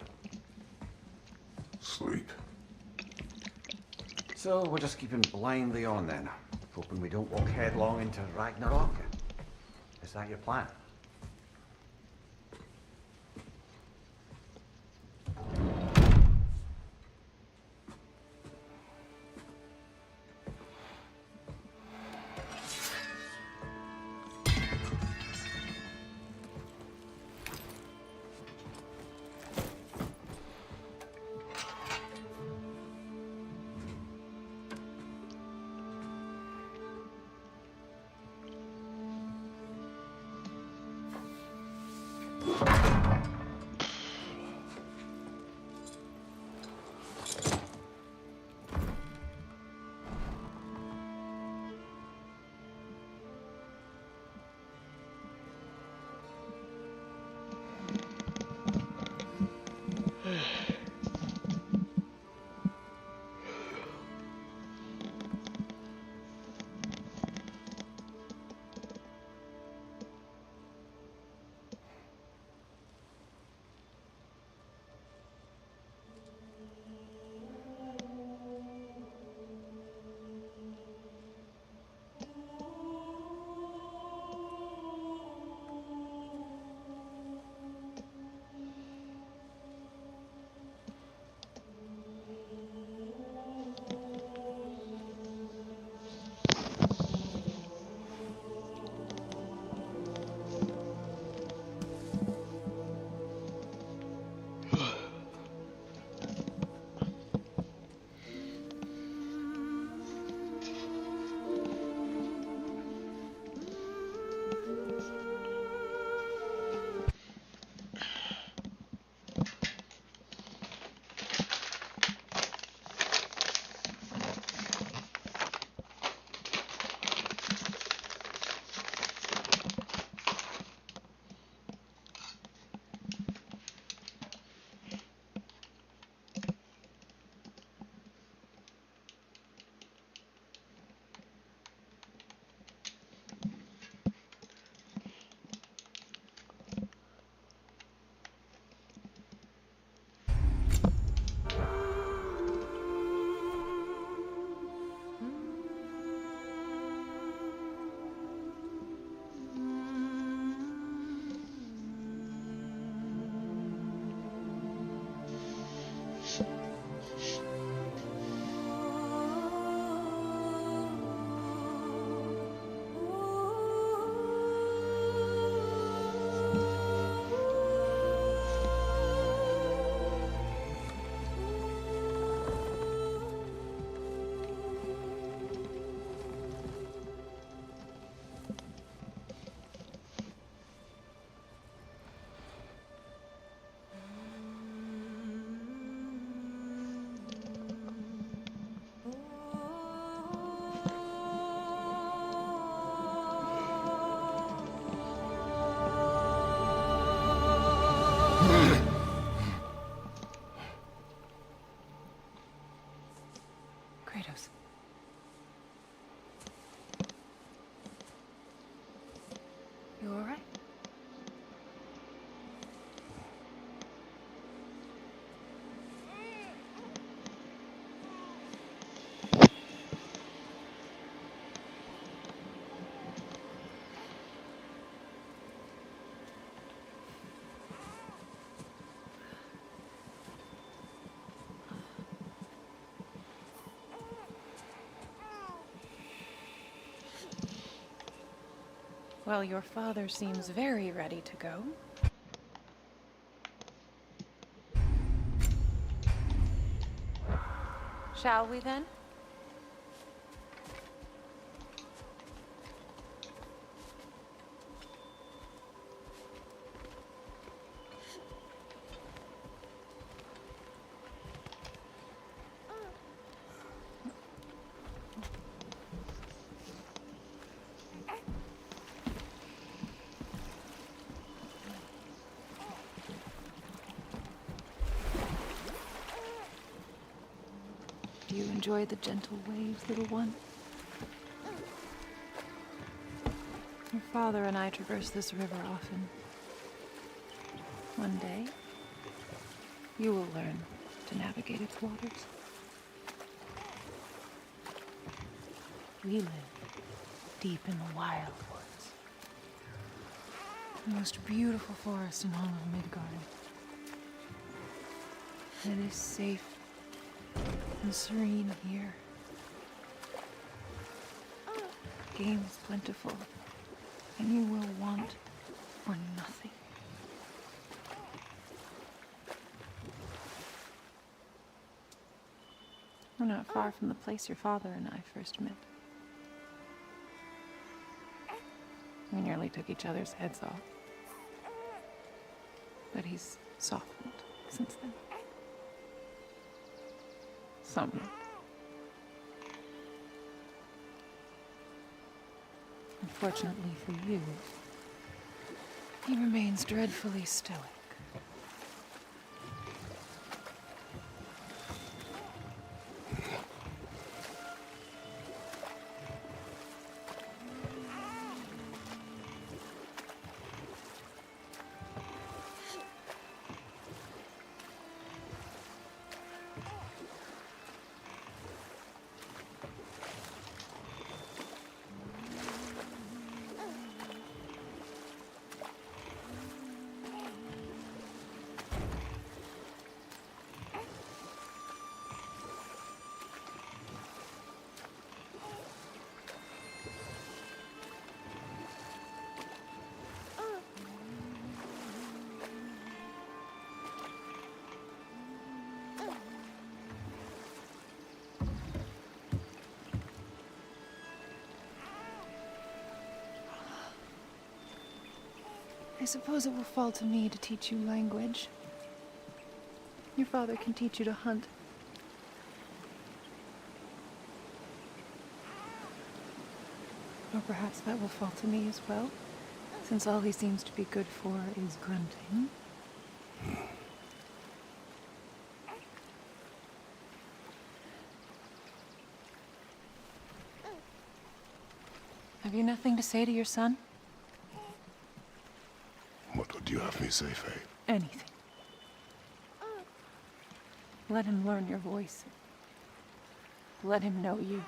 Sleep. So we're just keeping blindly on then, hoping we don't walk headlong into Ragnarok. Is that your plan? Kratos. You all right? Well, your father seems very ready to go. Shall we then? Do you enjoy the gentle waves, little one? Your father and I traverse this river often. One day, You will learn to navigate its waters. We live deep in the wild woods. The most beautiful forest in all of Midgard. It is safe and serene here. Game is plentiful, and you will want for nothing. We're not far from the place your father and I first met. We nearly took each other's heads off. But he's softened since then. Somewhat. Unfortunately for you, he remains dreadfully stoic. I suppose it will fall to me to teach you language. Your father can teach you to hunt. Or perhaps that will fall to me as well, since all he seems to be good for is grunting. Have you nothing to say to your son? What would you have me say, Faye? Anything. Let him learn your voice. Let him know you.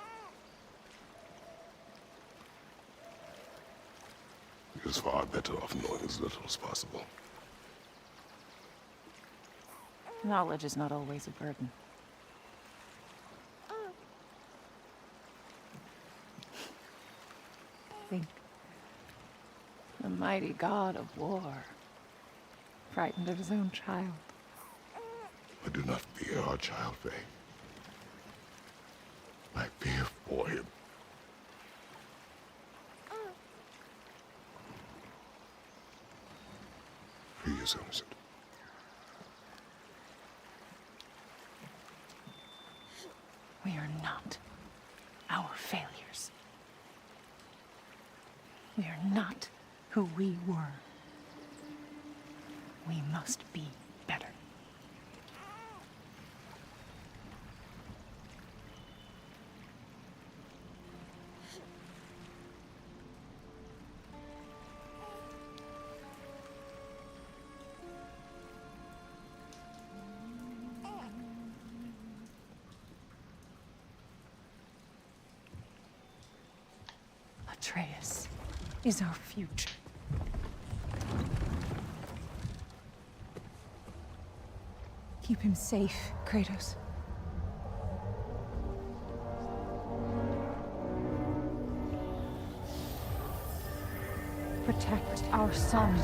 He is far better off knowing as little as possible. Knowledge is not always a burden. Think. The mighty god of war, frightened of his own child. I do not fear our child, Faye. I fear for him. He is innocent. We are not our failures. We are not who we were. We must be better. Atreus is our future. Keep him safe, Kratos. Protect our son.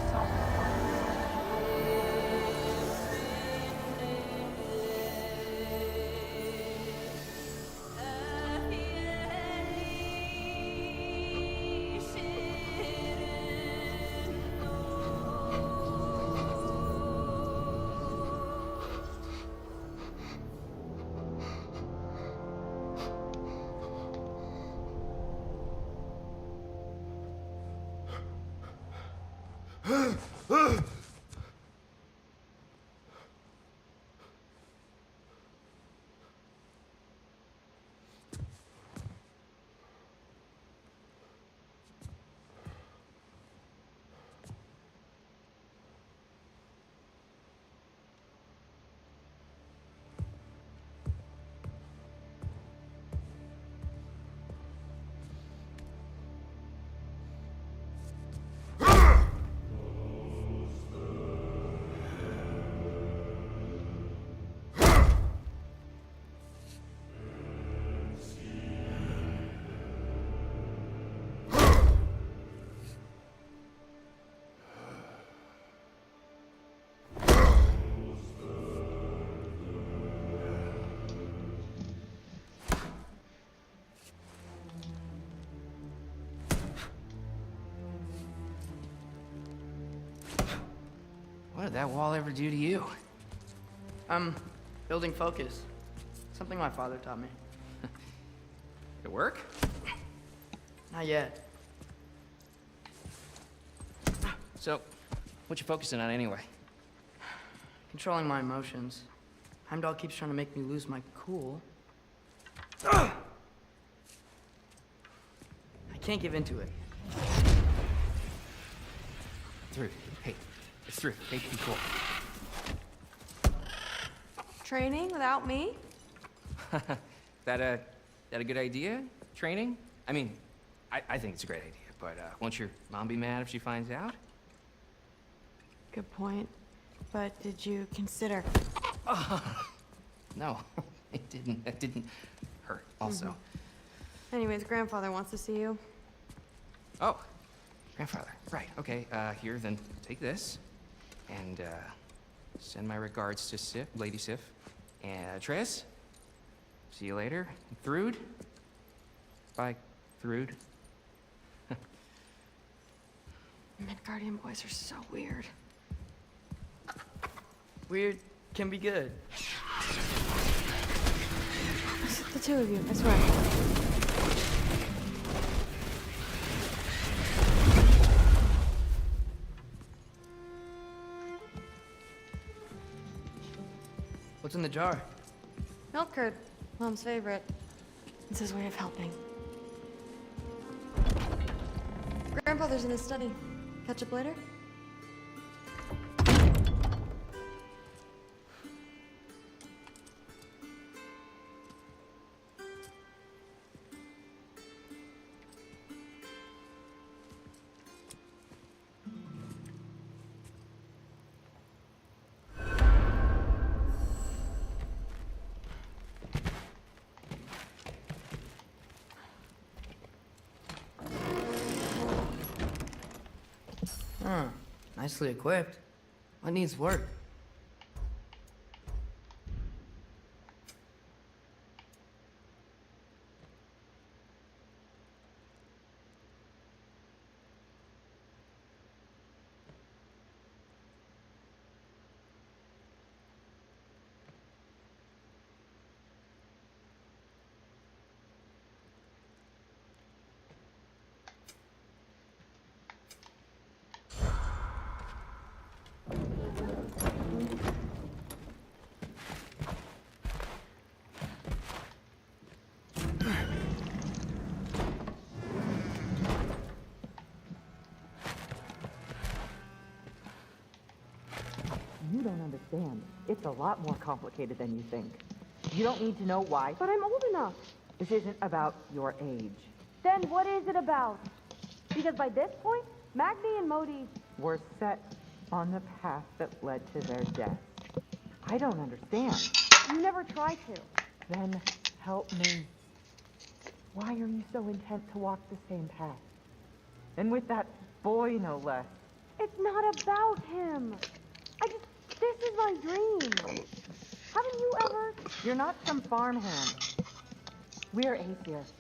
What did that wall ever do to you? Building focus. Something my father taught me. Did it work? Not yet. So, what you focusing on anyway? Controlling my emotions. Heimdall keeps trying to make me lose my cool. I can't give into it. Through. Hey, it's through. Hey, be cool. Training without me? That a good idea? Training? I mean, I think it's a great idea, but won't your mom be mad if she finds out? Good point. But did you consider? No, it didn't. It didn't hurt, also. Anyways, grandfather wants to see you. Oh, grandfather. Right, okay. Here, then take this. And, send my regards to Sif, Lady Sif. And, Tris. See you later. Thrud. Bye, Thrud. Midgardian boys are so weird. Weird can be good. The two of you, I swear. What's in the jar? Milk curd, Mom's favorite. It's his way of helping. Grandfather's in his study. Catch up later? Huh. Nicely equipped. What needs work? You don't understand. It's a lot more complicated than you think. You don't need to know why, but I'm old enough. This isn't about your age. Then what is it about? Because by this point, Magni and Modi were set on the path that led to their death. I don't understand. You never try to. Then help me. Why are you so intent to walk the same path? And with that boy, no less. It's not about him. This is my dream. Haven't you ever? You're not some farmhand. We're atheists.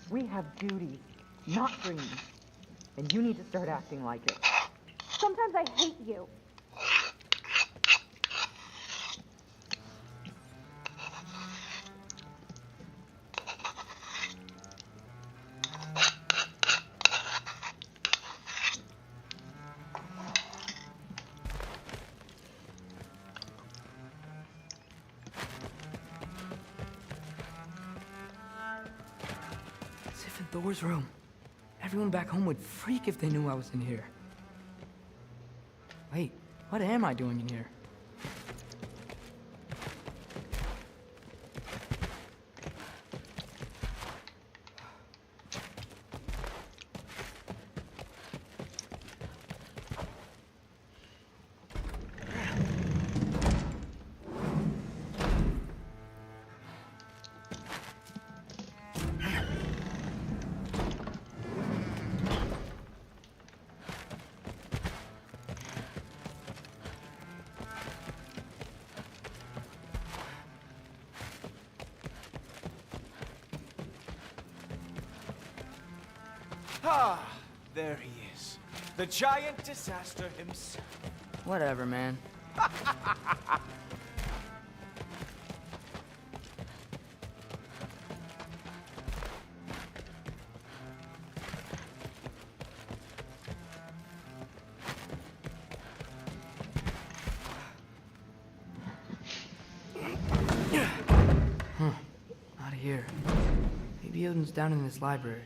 We have duties, not dreams. And you need to start acting like it. Sometimes I hate you. Thor's room. Everyone back home would freak if they knew I was in here. Wait, what am I doing in here? Ah, there he is. The giant disaster himself. Whatever, man. Not here. Maybe Odin's down in this library.